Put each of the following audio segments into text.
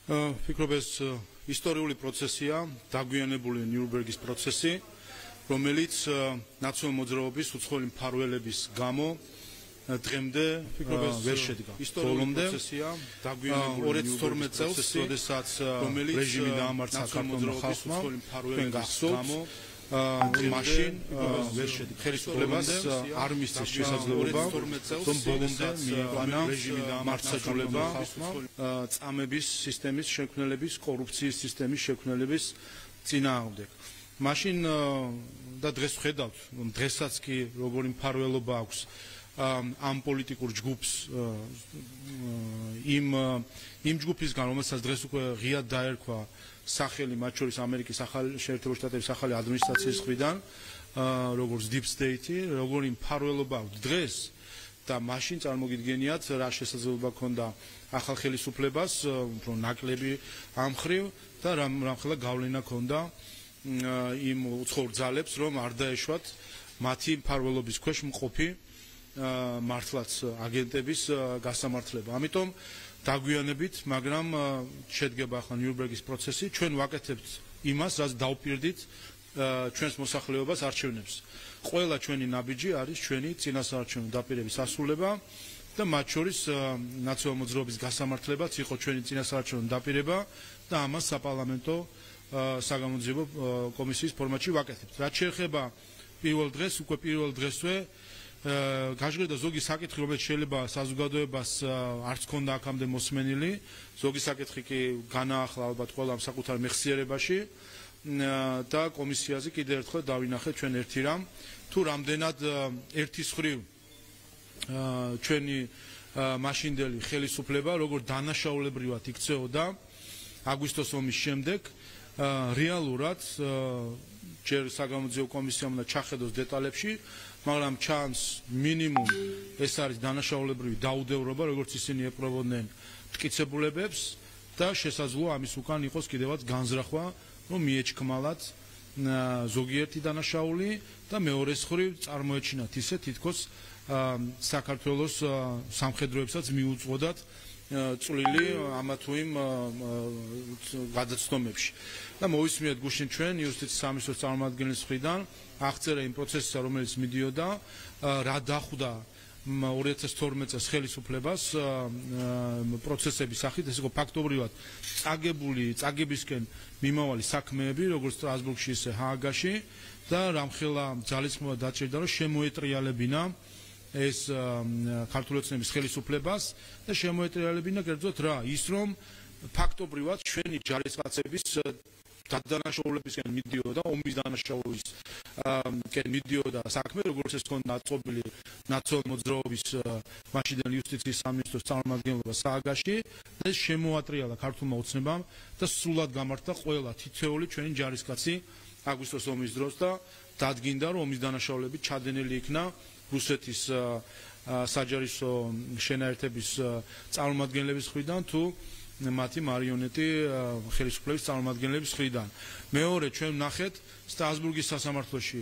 ვფიქრობ ეს ისტორიული პროცესია, დაგვიანებული ნიურნბერგის პროცესი, რომელიც ნაციონალური მოძრაობის უცხოელი მფარველების გამო დღემდე ვერ შედგა. ისტორიული პროცესია, დაგვიანებული 2012 წელს, როდესაც რეჟიმი დაამარცხა საქართველოს ხალხმა, თქვენ გახსოვთ, მაშინ ვერ შედგა. ხელისუფლებას არ მისცეს შესაძლებლობა, რომ ბოლომდე მიიყვანა რეჟიმი დამარცხება, წამების სისტემის შექმნელების, კორუფციის სისტემის შექმნელების წინააღმდეგ. მაშინ და დღეს ვხედავთ, რომ დღესაც კი როგორი მფარველობა აქვს ამ პოლიტიკურ ჯგუფს იმ ჯგუფისგან, რომელსაც დღეს უკვე ღიად დაერქვა სახელი, მათ შორის ამერიკის შეერთებული შტატების ახალი ადმინისტრაციის მხრიდან, როგორც Deep State, როგორი მფარველობა აქვს დღეს და მაშინ წარმოგიდგენიათ რა შესაძლებლობა ჰქონდა ახალ ხელისუფლებას, უფრო ნაკლები ამ მხრივ და რამხელა გავლენა ჰქონდა იმ უცხოურ ძალებს, რომ არ დაეშვათ მათი მფარველობის ქვეშ მყოფი მართლაც აგენტების გასამართლება. ამიტომ დაგვიანებით, მაგრამ შედგება ახლა ნიურნბერგის პროცესი, ჩვენ ვაკეთებთ იმას, რაც დავპირდით ჩვენს მოსახლეობას არჩევნებს. ყველა ჩვენი ნაბიჯი არის ჩვენი წინასაარჩევნო დაპირების ასრულება და მათ შორის ნაციონალური მოძრაობის გასამართლებაც იყო ჩვენი წინასაარჩევნო დაპირება და ამას საპარლამენტო საგამოძიებო კომისიის ფორმატში ვაკეთებთ. რაც შეეხება პირველ დღეს, უკვე პირველ დღესვე გაჟღერდა ზოგი საკითხი, რომელიც შეიძლება საზოგადოებას არც ჰქონდა აქამდე მოსმენილი, ზოგი საკითხი კი განაახლა ალბათ ყველამ საკუთარ მეხსიერებაში და კომისიაზე კიდევ ერთხელ დავინახეთ ჩვენ ერთი რამ, თუ რამდენად ერთის მხრივ ჩვენი მაშინდელი ხელისუფლება როგორ დანაშაულებრივად იქცეოდა აგვისტოს ომის შემდეგ, რეალურად ჯერ საგამოძიებო კომისიამ უნდა ჩახედოს დეტალებში, მაგრამ ჩანს მინიმუმ ეს არის დანაშაულებრივი დაუდევრობა, როგორც ისინი ეპყრობოდნენ მტკიცებულებებს და შესაძლოა ამის უკან იყოს კიდევაც განზრახვა, რომ მიეჩქმალათ ზოგიერთი დანაშაული და მეორეს მხრივ წარმოეჩინათ ისე თითქოს საქართველოს სამხედროებსაც მიუწოდათ წვლილი ამა თუ იმ გადაცდომებში. და მოვისმინეთ გუშინ ჩვენ იუსტიციის სამინისტროს წარმომადგენლის მხრიდან აღწერა იმ პროცესისა, რომელიც მიდიოდა, რა დახვდა 2012 წელს ხელისუფლებას პროცესების სახით, ეს იყო ფაქტობრივად წაგებისკენ მიმავალი საქმეები, როგორც სტრასბურგში, ისე ჰააგაში და რამხელა ძალისხმევა დაჭირდა, რომ შემოეტრიალებინა ეს ქართული ოცნების ხელისუფლებას და შემოეტრიალებინა კერძოდ რა, ის რომ ფაქტობრივად ჩვენი ჯარისკაცების დანაშაულებისკენ მიდიოდა, ომის დანაშაულებისკენ მიდიოდა საქმე, როგორც ეს ჰქონდა აწყობილი ნაციონალური მოძრაობის მაშინდელი იუსტიციის სამინისტროს წარმომადგენლობა სააგაში და ეს შემოატრიალა ქართულმა ოცნებამ და სრულად გამართა ყველა თითოეული ჩვენი ჯარისკაცი აგვისტოს ომის დროს და დადგინდა, რომ ომის დანაშაულები ჩადენილი იქნა რუსეთის საჯარისო შენაერთების წარმომადგენლების მხრიდან თუ მათი მარიონეტი ხელისუფლების წარმომადგენლების მხრიდან. მეორე, ჩვენ ვნახეთ სტრასბურგის სასამართლოში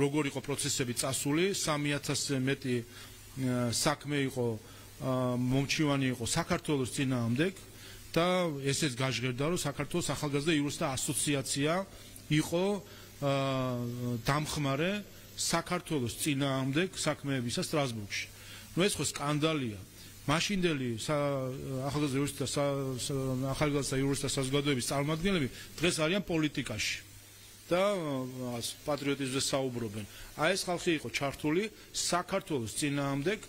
როგორ იყო პროცესები წასული, 3000-ზე მეტი საქმე იყო მომჩივანი იყო საქართველოს წინააღმდეგ და ესეც გაჟღერდა, რომ საქართველოს ახალგაზრდა იურისტთა ასოციაცია იყო დამხმარე საქართველოს წინააღმდეგ საქმეებისა სტრასბურგში. ნუ ეს ხო სკანდალია. მაშინდელი ახალგაზრდა იურისტთა საზოგადოების წარმომადგენლები დღეს არიან პოლიტიკაში და პატრიოტიზმზე საუბრობენ. აი ეს ხალხი იყო ჩართული საქართველოს წინააღმდეგ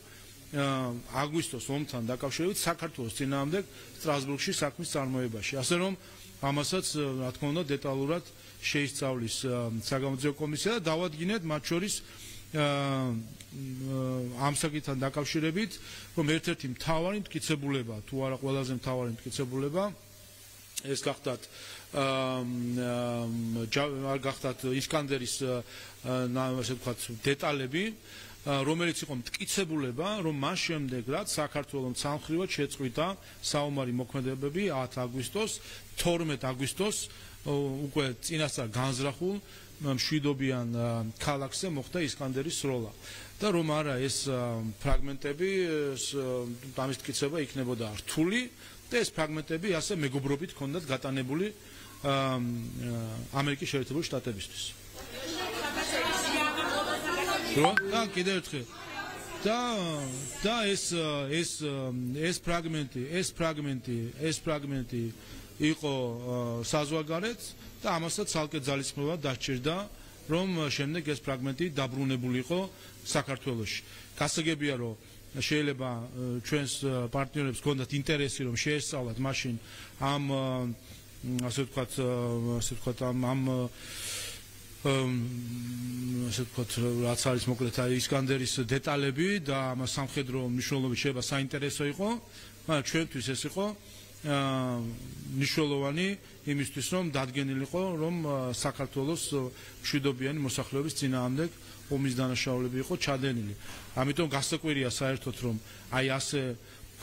აგვისტოს ომთან დაკავშირებით საქართველოს წინააღმდეგ სტრასბურგში საქმის წარმოებაში. ასე რომ ამასაც რა თქმა უნდა დეტალურად შეისწავლის საგამოძიებო კომისია და დავადგინეთ მათ შორის ამ საკითხთან დაკავშირებით, რომ ერთ-ერთი მთავარი მტკიცებულება, თუ არა ყველაზე მთავარი მტკიცებულება, ეს გახდათ არ გახდათ ისკანდერის ასე ვთქვათ დეტალები, რომელიც იყო მტკიცებულება, რომ მას შემდეგ რაც საქართველოს სამხრივად შეწყვიტა საომარი მოქმედებები 10 აგვისტოს, 12 აგვისტოს უკვე წინასწარ განზრახულ მშვიდობიან ქალაქზე მოხდა ისკანდერის სროლა. და რომ არა ეს ფრაგმენტები ამის მტკიცება იქნებოდა რთული და ეს ფრაგმენტები ასე მეგობრობით ჰქონდათ გატანებული ამერიკის შეერთებული შტატებისთვის. და კიდევ ერთხელ და ეს ფრაგმენტი იყო საზღვარგარეთ და ამასაც ცალკე ძალისხმევა დაჭირდა რომ შემდეგ ეს ფრაგმენტი დაბრუნებულიყო საქართველოში. გასაგებია რომ შეიძლება ჩვენს პარტნიორებს ჰქონდათ ინტერესი რომ შეესწავლათ მაშინ ამ ასე ვთქვათ რაც არის მოკლედ ისკანდერის დეტალები და ამ სამხედრო მნიშვნელობით შეიძლება საინტერესო იყო, მაგრამ ჩვენთვის ეს იყო მნიშვნელოვანი იმისთვის რომ დადგენილიყო რომ საქართველოს მშვიდობიანი მოსახლეობის წინააღმდეგ ომის დანაშაულები იყო ჩადენილი. ამიტომ გასაკვირია საერთოდ რომ აი ასე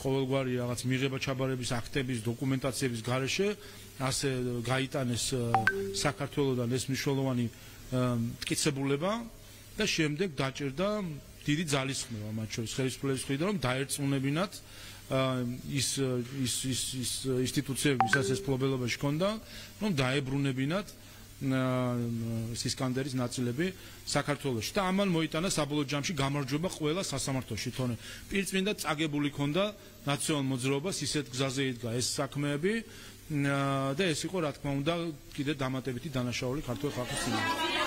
ყოველგვარი რაღაც მიღება-ჩაბარების აქტების დოკუმენტაციების გარეშე ასე გაიტანეს საქართველოსთან ეს მნიშვნელოვანი მტკიცებულება და შემდეგ დაჭერდა დიდი ძალისხმევა მათ შორის ხელისუფლების მხრიდან რომ დაერწმუნებინათ ის ინსტიტუციები, ვისაც ეს მფლობელობაში ჰქონდა, რომ დაებრუნებინათ ისკანდერის ნაწილები საქართველოში და ამან მოიტანა საბოლოო ჯამში გამარჯვება ყველა სასამართლოში. თორემ პირწმინდა წაგებული ჰქონდა ნაციონალურ მოძრაობას, ისეთ გზაზე იდგა ეს საქმეები და ეს იყო რა თქმა უნდა კიდე დამატებითი დანაშაული ქართული ხალხის წინააღმდეგ.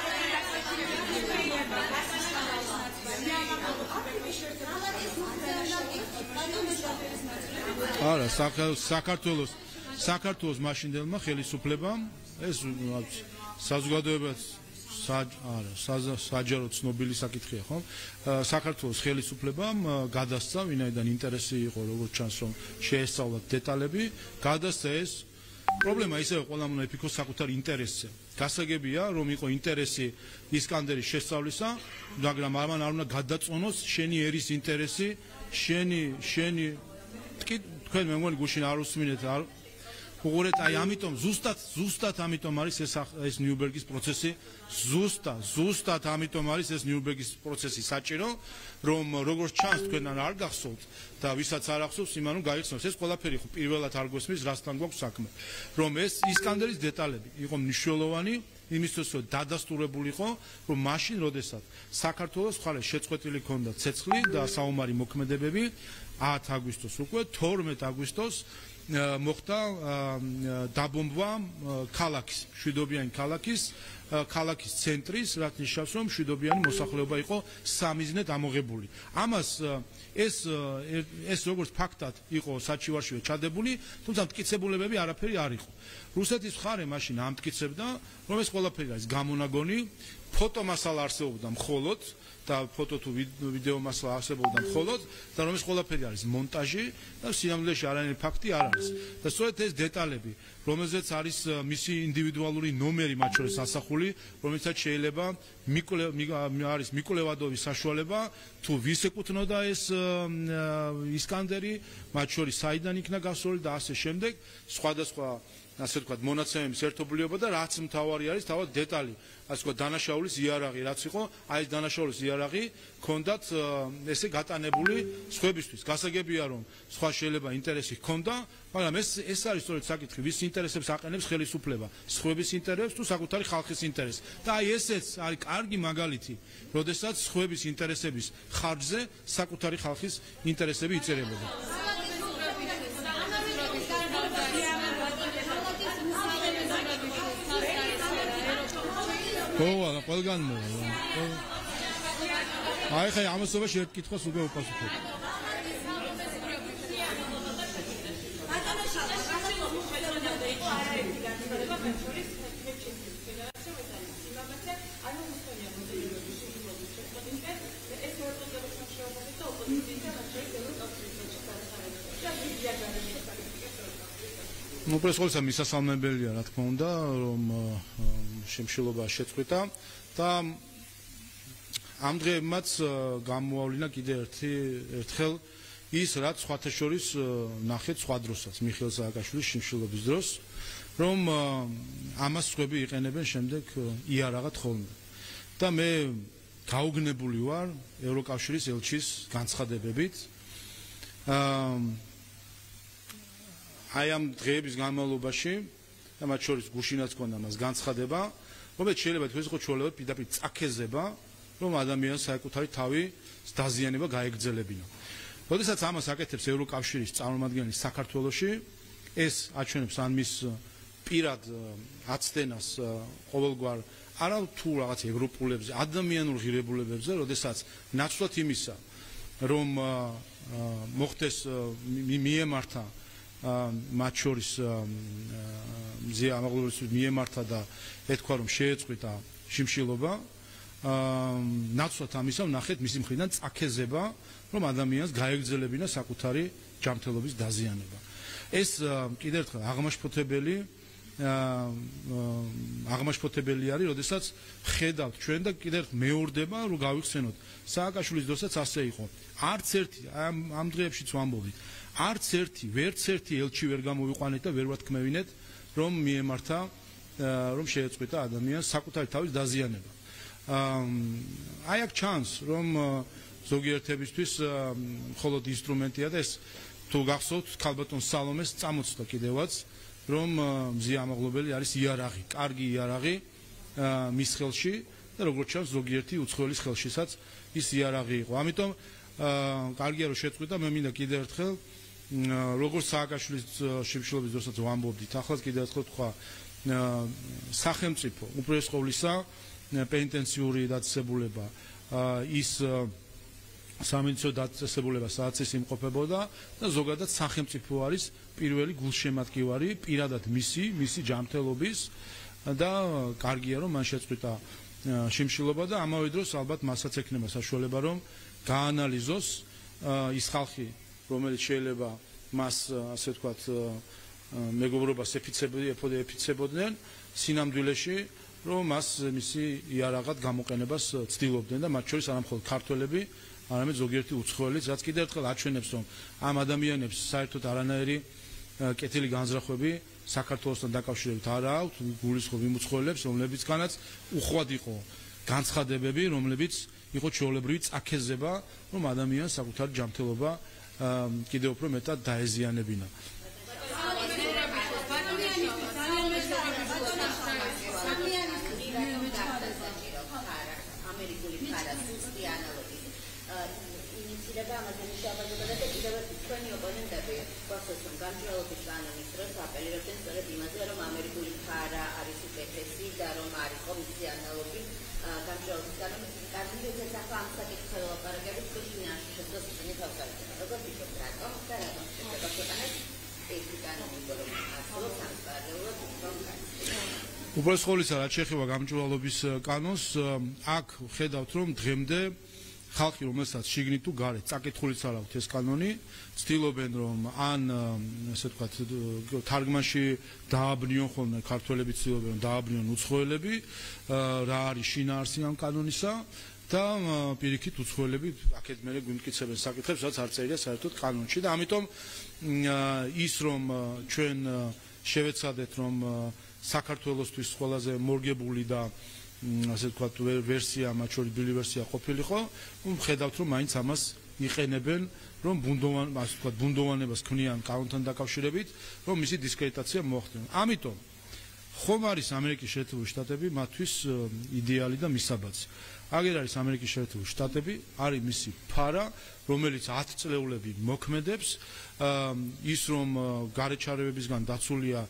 არა, საქართველოს მაშინდელმა ხელისუფლებამ ეს საზოგადოებას საჯარო ცნობილი საკითხია, ხო? საქართველოს ხელისუფლებამ გადასცა, ვინაიდან ინტერესი იყო, როგორც ჩანს, რომ შეესწავლათ დეტალები, გადასცა ეს პრობლემა ისევ ყველამ უნდა იფიქროს საკუთარ ინტერესზე. გასაგებია, რომ იყო ინტერესი ისკანდერის შესწავლისა, მაგრამ ამან არ უნდა გადაწონოს შენი ერის ინტერესი, შენი თქვენ მე მგონი გუშინ არ უსმინეთ უყურეთ აი ამიტომ ზუსტად ამიტომ არის ეს ნიურნბერგის პროცესი ზუსტად ამიტომ არის ეს ნიურნბერგის პროცესი საჭირო რომ როგორც ჩანს თქვენთან არ გახსოვთ და ვისაც არ ახსოვს იმან რომ გაიხსნას ეს ყველაფერი ხო პირველად არ გვესმის რასთან გვაქვს საქმე რომ ეს ისკანდერის დეტალები იყო მნიშვნელოვანი იმისთვის რომ დადასტურებულიყო რომ მაშინ როდესაც საქართველოს მხარეს შეწყვეტილი ჰქონდა ცეცხლი და საომარი მოქმედებები 10 აგვისტოს უკვე 12 აგვისტოს მოხდა დაბომბვა ქალაქის მშვიდობიანი ქალაქის ცენტრის რაც ნიშნავს რომ მშვიდობიანი მოსახლეობა იყო სამიზნედ ამოღებული ამას ეს როგორც ფაქტად იყო საჩივარშივე ჩადებული თუმცა მტკიცებულებები არაფერი არ იყო რუსეთის მხარე მაშინ ამტკიცებდა რომ ეს ყველაფერი არის გამონაგონი ფოტომასალა არსებობდა მხოლოდ და ფოტო თუ ვიდეო მასალა არსებობდა მხოლოდ და რომ ეს ყველაფერი არის მონტაჟი და სინამდვილეში არანაირი ფაქტი არ არის და სწორედ ეს დეტალები რომელზეც არის მისი ინდივიდუალური ნომერი მათ შორის ასახული რომელსაც შეიძლება არის მიკვლევადობის საშუალება თუ ვის ეკუთვნოდა ეს ისკანდერი მათ შორის საიდან იქნა გასული და ასე შემდეგ სხვადასხვა ასე ვთქვათ მონაცემების ერთობლიობა და რაც მთავარი არის თავად დეტალი ასე ვთქვათ დანაშაულის იარაღი რაც იყო აი ეს დანაშაულის იარაღი ჰქონდათ ესე გატანებული სხვებისთვის გასაგებია რომ სხვა შეიძლება ინტერესი ჰქონდა მაგრამ ეს არის სწორედ საკითხი ვის ინტერესებს აყენებს ხელისუფლება სხვების ინტერესებს თუ საკუთარი ხალხის ინტერესს და აი ესეც არის კარგი მაგალითი როდესაც სხვების ინტერესების ხარჯზე საკუთარი ხალხის ინტერესები იწერებოდა ოღონდ ყველგან აი ხე ამასობაში ერთ კითხვას უკვე უპასუხებ ну პრესკოლსა მისასალმებელია რა თქმა უნდა რომ შემშილობა შეწყვიტა და ამ დღეებმაც გამოავლინა კიდე ერთხელ ის რაც სხვათა შორის ნახეთ სხვა დროსაც მიხეილ სააკაშვილის შემშილობის დროს რომ ამას სხვები იყენებენ შემდეგ იარაღად ხოლმე და მე გაუგნებული ვარ ევროკავშირის ელჩის განცხადებებით აი ამ დღეების განმავლობაში და მათ შორის გუშინაც ქონდა მას განცხადება, რომელიც შეიძლება თქვენს იყო ჩვეულებრივ პირდაპირ წაქეზება, რომ ადამიანს საკუთარი თავის დაზიანება გაეგრძელებინა. როდესაც ამას აკეთებს ევროკავშირის წარმომადგენელი საქართველოში, ეს აჩვენებს ან მის პირად აცდენას ყოველგვარ არა თუ რაღაც ევროპულებზე, ადამიანურ ღირებულებებზე, როდესაც ნაცვლად იმისა, რომ მოხდეს მიემართა მათ შორის მზე ამაღლების მიემართა და ეთქვა რომ შეეწყვიტა შიმშილობა, ნაცვლად ამისა ვნახეთ მისი მხრიდან წაქეზება, რომ ადამიანს გაეგრძელებინა საკუთარი ჯანმრთელობის დაზიანება. ეს კიდევ ერთხელ აღმაშფოთებელი არის, როდესაც ხედავთ ჩვენ და კიდევ მეორდება, რომ გავიხსენოთ, სააკაშვილის დროსაც ასე იყო. არც ერთი ამ დღეებშიც ვამბობთ, არც ერთი, ვერც ერთი ელჩი ვერ გამოვიყვანეთ და ვერ ვათქმევინეთ, რომ მიემართა, რომ შეეწყვიტა ადამიანს საკუთარი თავის დაზიანება. აი აქ ჩანს, რომ ზოგიერთებისთვის მხოლოდ ინსტრუმენტია და ეს თუ გახსოვთ, ქალბატონ სალომეს წამოწდა კიდევაც, რომ მზე ამაღლობელი არის იარაღი, კარგი იარაღი მის ხელში და როგორც ჩანს ზოგიერთი უცხოელის ხელშისაც ის იარაღი იყო. ამიტომ კარგია რომ შეწყვიტა, მე მინდა კიდევ ერთხელ როგორც სააკაშვილის შიმშილობის დროსაც ვამბობდით, ახლა კიდევ ერთხელ თქვა სახელმწიფო უპირველეს ყოვლისა პენიტენციური დაწესებულება ის სამედიცინო დაწესებულება სადაც ის იმყოფებოდა და ზოგადად სახელმწიფო არის პირველი გულშემატკივარი პირადად მისი ჯანმრთელობის და კარგია რომ მან შეწყვიტა შიმშილობა და ამავე დროს ალბათ მასაც ექნება საშუალება რომ გაანალიზოს ის ხალხი რომელიც შეიძლება მას ასე ვთქვათ მეგობრობას ეფიცებოდნენ სინამდვილეში რომ მას მისი იარაღად გამოყენებას ცდილობდნენ და მათ შორის არა მხოლოდ ქართველები არამედ ზოგიერთი უცხოელიც რაც კიდევ ერთხელ აჩვენებს რომ ამ ადამიანებს საერთოდ არანაირი კეთილი განზრახვები საქართველოსთან დაკავშირებით არ აქვთ გულისხმობ იმ უცხოელებს რომლებიცგანაც უხვად იყო განცხადებები რომლებიც იყო ჩვეულებრივი წაქეზება რომ ადამიანს საკუთარი ჯანმრთელობა კიდევ უფრო მეტად დაეზიანებინა უბრალოდ ყოვლისა რაც შეეხება გამჭვირვალობის კანონს აქ ხედავთ რომ დღემდე ხალხი რომელსაც შიგნით თუ გარეთ წაკითხულიც არ აქვს ეს კანონი ცდილობენ რომ ან ასე ვთქვათ თარგმანში დააბრიონ ხოლმე ქართველები ცდილობენ რომ დააბრიონ უცხოელები რა არის შინაარსი ამ კანონისა და პირიქით უცხოელები აქეთ მერე გვიმტკიცებენ საკითხებს რაც არ წერია საერთოდ კანონში და ამიტომ ის რომ ჩვენ შევეცადეთ რომ საქართველოსთვის ყველაზე მორგებული და ასე ვთქვათ ვერსია მათ შორის ბილი ვერსია ყოფილიყო ხედავთ რომ მაინც ამას იყენებენ რომ ბუნდოვანებას ქმნიან კანონთან დაკავშირებით რომ მისი დისკრედიტაცია მოახდინონ ამიტომ ხომ არის ამერიკის შეერთებული შტატები მათთვის იდეალი და მისაბაძი აგერ არის ამერიკის შეერთებული შტატები არის მისი ფარა რომელიც 10 წლეულები მოქმედებს ის რომ გარეჩარევებისგან დაცულია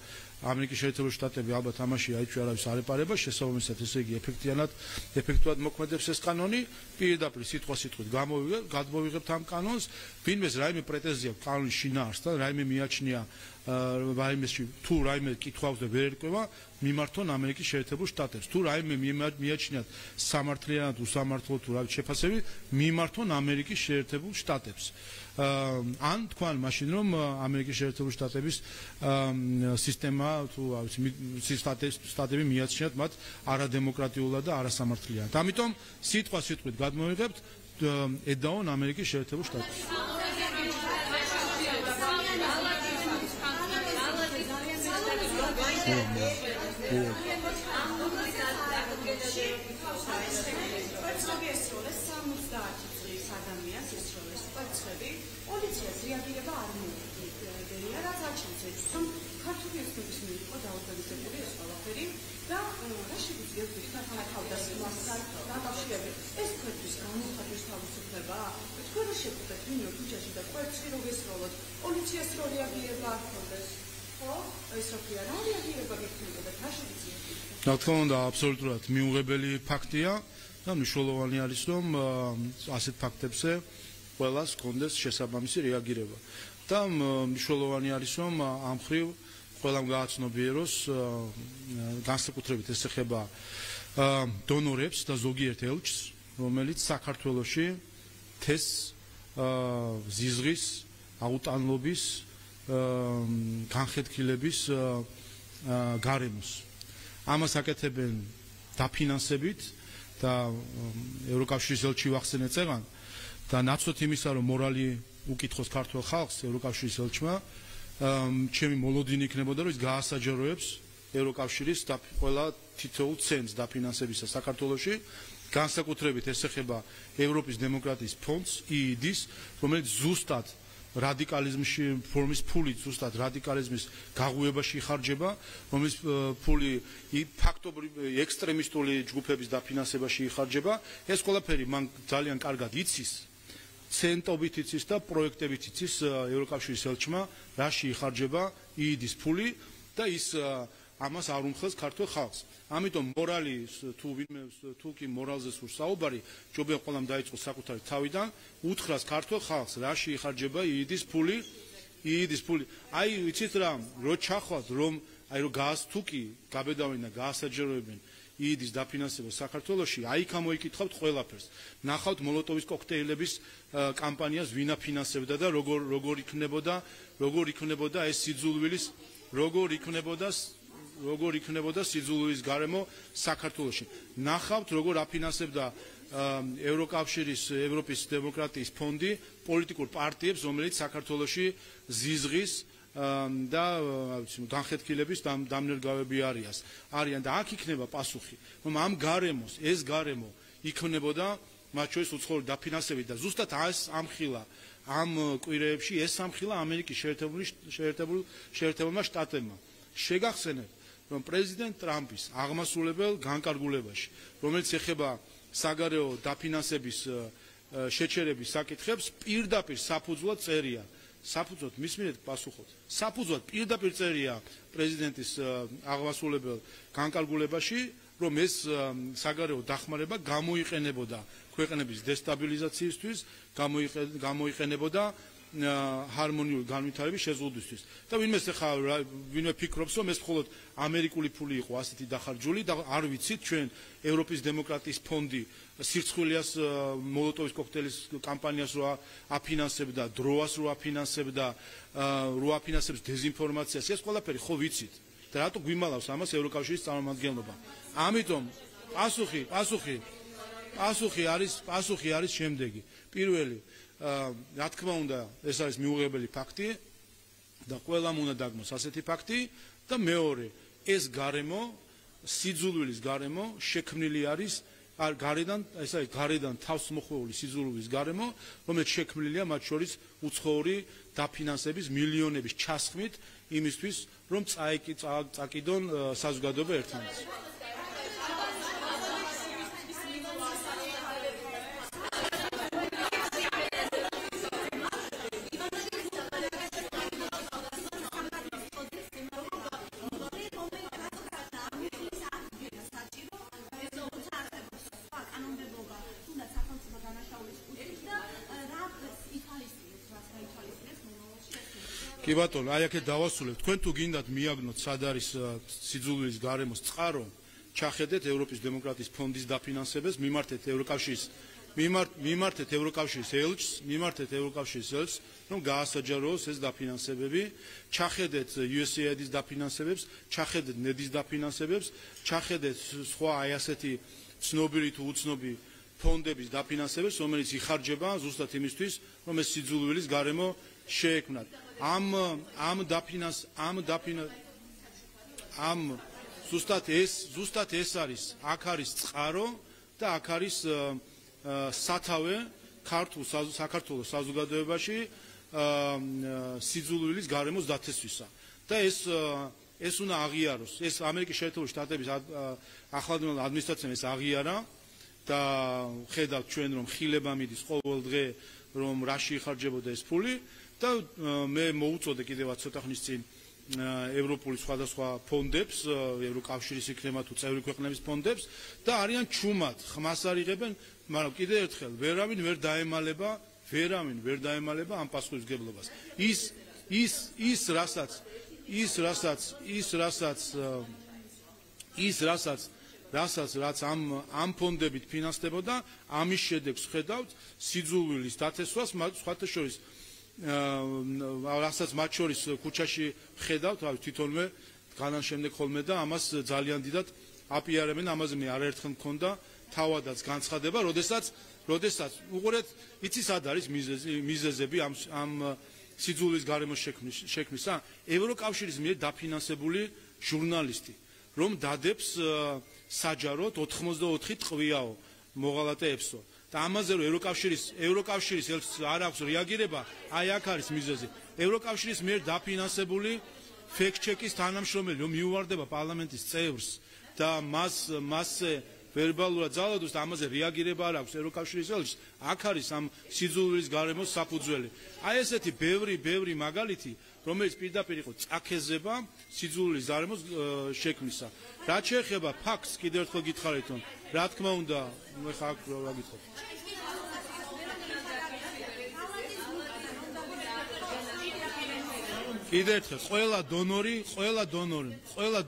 ამერიკის შეერთებული შტატები ალბათ ამაში აიჩვია არავის არ ეპარება შესაბამისად ესე იგი ეფექტურად მოქმედებს ეს კანონი პირდაპირ სიტყვით გადმოვიღებთ ამ კანონს ვინმეს რაიმე პრეტენზია კანონის შინაარსთან რაიმე მიაჩნია რაიმეში თუ რაიმე კითხვავს და ვერ ერკვევა მიმართონ ამერიკის შეერთებულ შტატებს თუ რაიმე მიაჩნიათ სამართლიანად უსამართლო თუ რა შეფასებით მიმართონ ამერიკის შეერთებულ შტატებს ან თქვან მაშინ რომ ამერიკის შეერთებული შტატების სისტემა თუ შტატები მიაჩნიათ მათ არადემოკრატიულად და არასამართლიანად ამიტომ სიტყვით გადმოვიღებთ ედაონ ამერიკის შეერთებულ შტატებს ადამიანს ის რომ ეს კვერცხები პოლიციას რეაგირება არ მოუწევია, რაც აჩვენებს ის, რომ ქართული ეთნობის მიერ იყო დაორგანიზებული ეს ყველაფერი და რა შეგვიძლია ვთქვით თანხმად თავდასხმასთან დაკავშირებით ეს ქვეყნის გამოხატვის თავისუფლება? თქვენ რა შეგვიძლიათ მინიო ქუჩაში და კვერცხი რო გესროლოთ, პოლიციას რო რეაგირება არ ქონდეს? ხო? ეს როქია რა რეაგირება გექნებოდა? რა შეგვიძლია? რა თქმა უნდა, აბსოლუტურად მიუღებელი ფაქტია და მნიშვნელოვანი არის, რომ ასეთ ფაქტებზე ყველას კონდეს შესაბამისი რეაგირება. და მნიშვნელოვანი არის, რომ ამ მხრივ ყველამ გააცნობიეროს განსაკუთრებით ეს ეხება დონორებს და ზოგიერთ ელჩს, რომელიც საქართველოში თესს ზიზღის, აუტანლობის, განხეთქილების გარემოს. ამას აკეთებენ დაფინანსებით და ევროკავშირის ელჩი ვახსენე წეგან და ნაცვლად იმისა, რომ მორალი უკითხოს ქართულ ხალხს ევროკავშირის ელჩმა, ჩემი მოლოდინი იქნებოდა, რომ ის გაასაჯაროებს ევროკავშირის ყველა თითოეულ ცენტს დაფინანსებისა საქართველოში, განსაკუთრებით ეს ეხება ევროპის დემოკრატიის ფონდს, EED-ს, რომელიც ზუსტად რადიკალიზმში ფორმის ფული ზუსტად რადიკალიზმის გაღუებაში იხარჯება, რომელიც ფული ფაქტობრივ ექსტრემისტული ჯგუფების დაფინანსებაში იხარჯება. ეს ყველაფერი მან ძალიან კარგად იცის, ცენტობით იცის და პროექტებით იცის ევროკავშირის ელჩმა, რაში იხარჯება EED-ის ფული და ის ამას არ უმხელს ქართულ ხალხს. ამიტომ მორალი თუ კი მორალზე სურს საუბარი, ჯობია ყველამ დაიწყოს საკუთარი თავიდან, უთხრას ქართულ ხალხს, რაში იხარჯება EED-ის ფული, EED-ის ფული. აი ვიცით რა, რო ჩახვათ, რომ აი რო თუ კი გაბედავენ და გაასაჯაროებენ EED-ის დაფინანსება საქართველოში, აი იქ ამოიკითხავთ ყველაფერს. ნახავთ მოლოტოვის კოქტეილების კამპანიას ვინ აფინანსებდა და როგორ იქნებოდა ეს სიძულვილის, როგორ იქნებოდა სიძულვილის გარემო საქართველოში. ნახავთ როგორ აფინანსებდა ევროკავშირის ევროპის დემოკრატიის ფონდი პოლიტიკურ პარტიებს, რომელიც საქართველოში ზიზღის და განხეთქილების დამნერგავები არიან და აქ იქნება პასუხი, რომ ამ გარემოს, ეს გარემო იქნებოდა მათ შორის უცხოური დაფინანსებით და ზუსტად ამხილა ამ კვირეებში ეს ამხილა ამერიკის შეერთებულმა შტატებმა. შეგახსენებთ, რომ პრეზიდენტ ტრამპის აღმასრულებელ განკარგულებაში, რომელიც ეხება საგარეო დაფინანსების შეჩერების საკითხებს, პირდაპირ საფუძვლად წერია. საფუძვლად მისმინეთ პასუხოთ. საფუძვლად პირდაპირ წერია პრეზიდენტის აღმასრულებელ განკარგულებაში, რომ ეს საგარეო დახმარება გამოიყენებოდა ქვეყნების დესტაბილიზაციისთვის, გამოიყენებოდა ჰარმონიული განვითარების შეზღუდვისთვის. და ვინმე ფიქრობს, რომ ეს მხოლოდ ამერიკული ფული იყო ასეთი დახარჯული და არ ვიცით ჩვენ ევროპის დემოკრატიის ფონდი სირცხვილიას მოლოტოვის კოქტეილის კამპანიას რო აფინანსებდა, დროას რო აფინანსებს დეზინფორმაციას, ეს ყველაფერი ხო ვიცით. და რატო გვიმალავს ამას ევროკავშირის წარმომადგენლობა? ამიტომ პასუხი არის შემდეგი. პირველი, რა თქმა უნდა, ეს არის მიუღებელი ფაქტი და ყველამ უნდა დაგმოს ასეთი ფაქტი და მეორე, ეს გარემო, სიძულვილის გარემო შექმნილი არის გარედან თავს მოხვეული სიძულვილის გარემო, რომელიც შექმნილია მათ შორის უცხოური დაფინანსების მილიონების ჩასხმით იმისთვის, რომ წაკიდონ საზოგადოება ერთმანეთს. კი ბატონო, აი აქეთ დავასრულებ. თქვენ თუ გინდათ მიაგნოთ სად არის სიძულვილის გარემოს წყარო, ჩახედეთ ევროპის დემოკრატიის ფონდის დაფინანსებას, მიმართეთ ევროკავშირის ელჩს, რომ გაასაჯაროოს ეს დაფინანსებები, ჩახედეთ USAID-ის დაფინანსებებს, ჩახედეთ NED-ის დაფინანსებებს, ჩახედეთ სხვა აი ასეთი ცნობილი თუ უცნობი ფონდების დაფინანსებებს, რომელიც იხარჯება ზუსტად იმისთვის, რომ ეს სიძულვილის გარემო შეექმნათ. ზუსტად ეს არის, აქ არის წყარო და აქ არის სათავე საქართველოს საზოგადოებაში სიძულვილის გარემოს დათესვისა და ეს უნდა აღიაროს. ეს ამერიკის შეერთებული შტატების ახლადმორალ ადმინისტრაციამ ეს აღიარა და ხედავთ ჩვენ რომ ხილება მიდის ყოველ დღე რომ რაში იხარჯებოდა ეს ფული და მე მოუწოდე კიდევაც ცოტა ხნის წინ ევროპული სხვადასხვა ფონდებს, ევროკავშირის იქნება თუ წევრი ქვეყნების ფონდებს და არიან ჩუმად, ხმას არ იღებენ, მაგრამ კიდევ ერთხელ ვერავინ ვერ დაემალება ამ პასუხისმგებლობას. რაც ამ ფონდებით ფინანსდებოდა, ამის შედეგს ხედავთ სიძულვილის დათესვას, სხვათა შორის რასაც მათ შორის ქუჩაში ხედავთ, თვითონვე განან შემდეგ ხოლმე და ამას ძალიან დიდად აპიარებენ, ამაზე მე არაერთხელ მქონდა თავადაც განცხადება, როდესაც უყურეთ, იცი სად არის მიზეზები ამ სიძულვილის გარემოს შექმნისა? ევროკავშირის მიერ დაფინანსებული ჟურნალისტი, რომ დადებს საჯაროდ 84 ტყვიაო მოღალატე EPSO და ამაზე რომ ევროკავშირის არ აქვს რეაგირება, აი აქ არის მიზეზი. ევროკავშირის მიერ დაფინანსებული ფექტ-ჩეკის თანამშრომელი რომ მიუვარდება პარლამენტის წევრს და მასზე ვერბალურად ძალადობს და ამაზე რეაგირება არ აქვს ევროკავშირის ელჩს, აქ არის ამ სიძულვილის გარემოს საფუძველი. აი ესეთი ბევრი მაგალითი, რომელიც პირდაპირ იყო წაქეზება სიძულვილის გარემოს შექმნისა. რაც შეეხება ფაქტს, კიდევ ერთხელ გითხარით, რომ რა თქმა უნდა, ხა აქ რა გითხოთ. კიდევ ერთხელ, ყველა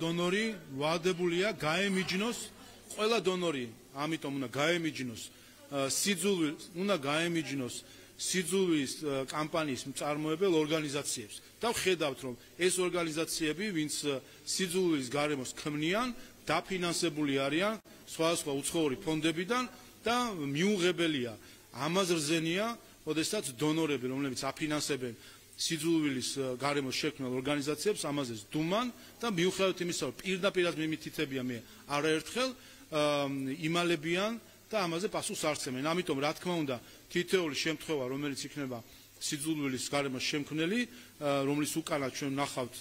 დონორი ვადებულია გაემიჯნოს, ყველა დონორი, ამიტომ უნდა გაემიჯნოს სიძულვილის კამპანიის მწარმოებელ ორგანიზაციებს. და ვხედავთ, რომ ეს ორგანიზაციები, ვინც სიძულვილის გარემოს ქმნიან, დაფინანსებული არიან სხვადასხვა უცხოური ფონდებიდან და მიუღებელია. ამას რზენია, როდესაც დონორები, რომლებიც აფინანსებენ სიძულვილის გარემოს შექმნილ ორგანიზაციებს, ამაზე ზდუმან და მიუხედავად იმისა, რომ პირდაპირ მიმითითებია მე არაერთხელ იმალებიან და ამაზე პასუხს არცემენ. ამიტომ რა თქმა უნდა, თითოეული შემთხვევა, რომელიც იქნება სიძულვილის გარემოს შემქმნელი, რომლის უკანა ჩვენ ნახავთ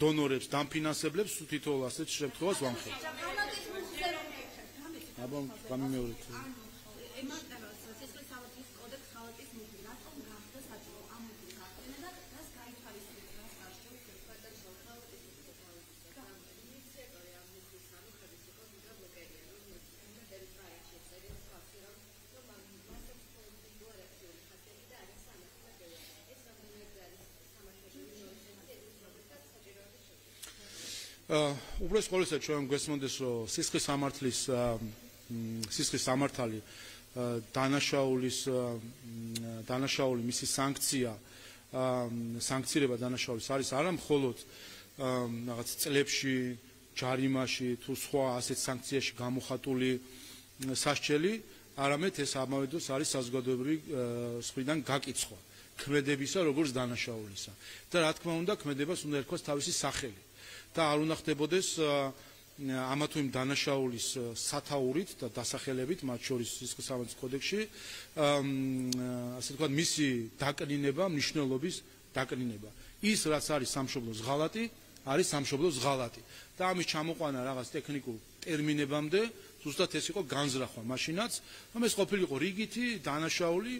დონორებს, დამფინანსებლებს, თითოეულ ასეთ შემთხვევას ვამხელთ. აბა, გამიმეორეთ. უბრალოდ ყოველსა ჩვენ გვესმოდეს, რომ სისხლის სამართალი დანაშაული მისი სანქცირება დანაშაულის არის არა მხოლოდ რაღაც წლებში, ჯარიმაში თუ სხვა ასეთ სანქციაში გამოხატული სასჯელი, არამედ ეს ამავე დროს არის საზოგადოებრივი მხრიდან გაკიცხვა ქმედებისა, როგორც დანაშაულისა. და რა თქმა უნდა, ქმედებას უნდა ერქვას თავისი სახელი. და არ უნდა ხდებოდეს ამა თუ იმ დანაშაულის სათაურით და დასახელებით, მათ შორის სისხლის სამართლის კოდექსში, ასე ვთქვათ, მისი დაკნინება, მნიშვნელობის დაკნინება. ის, რაც არის სამშობლოს ღალატი, არის სამშობლოს ღალატი. და ამის ჩამოყვანა რაღაც ტექნიკურ ტერმინებამდე, ზუსტად ეს იყო განზრახვა მაშინაც, რომ ეს ყოფილიყო რიგითი დანაშაული,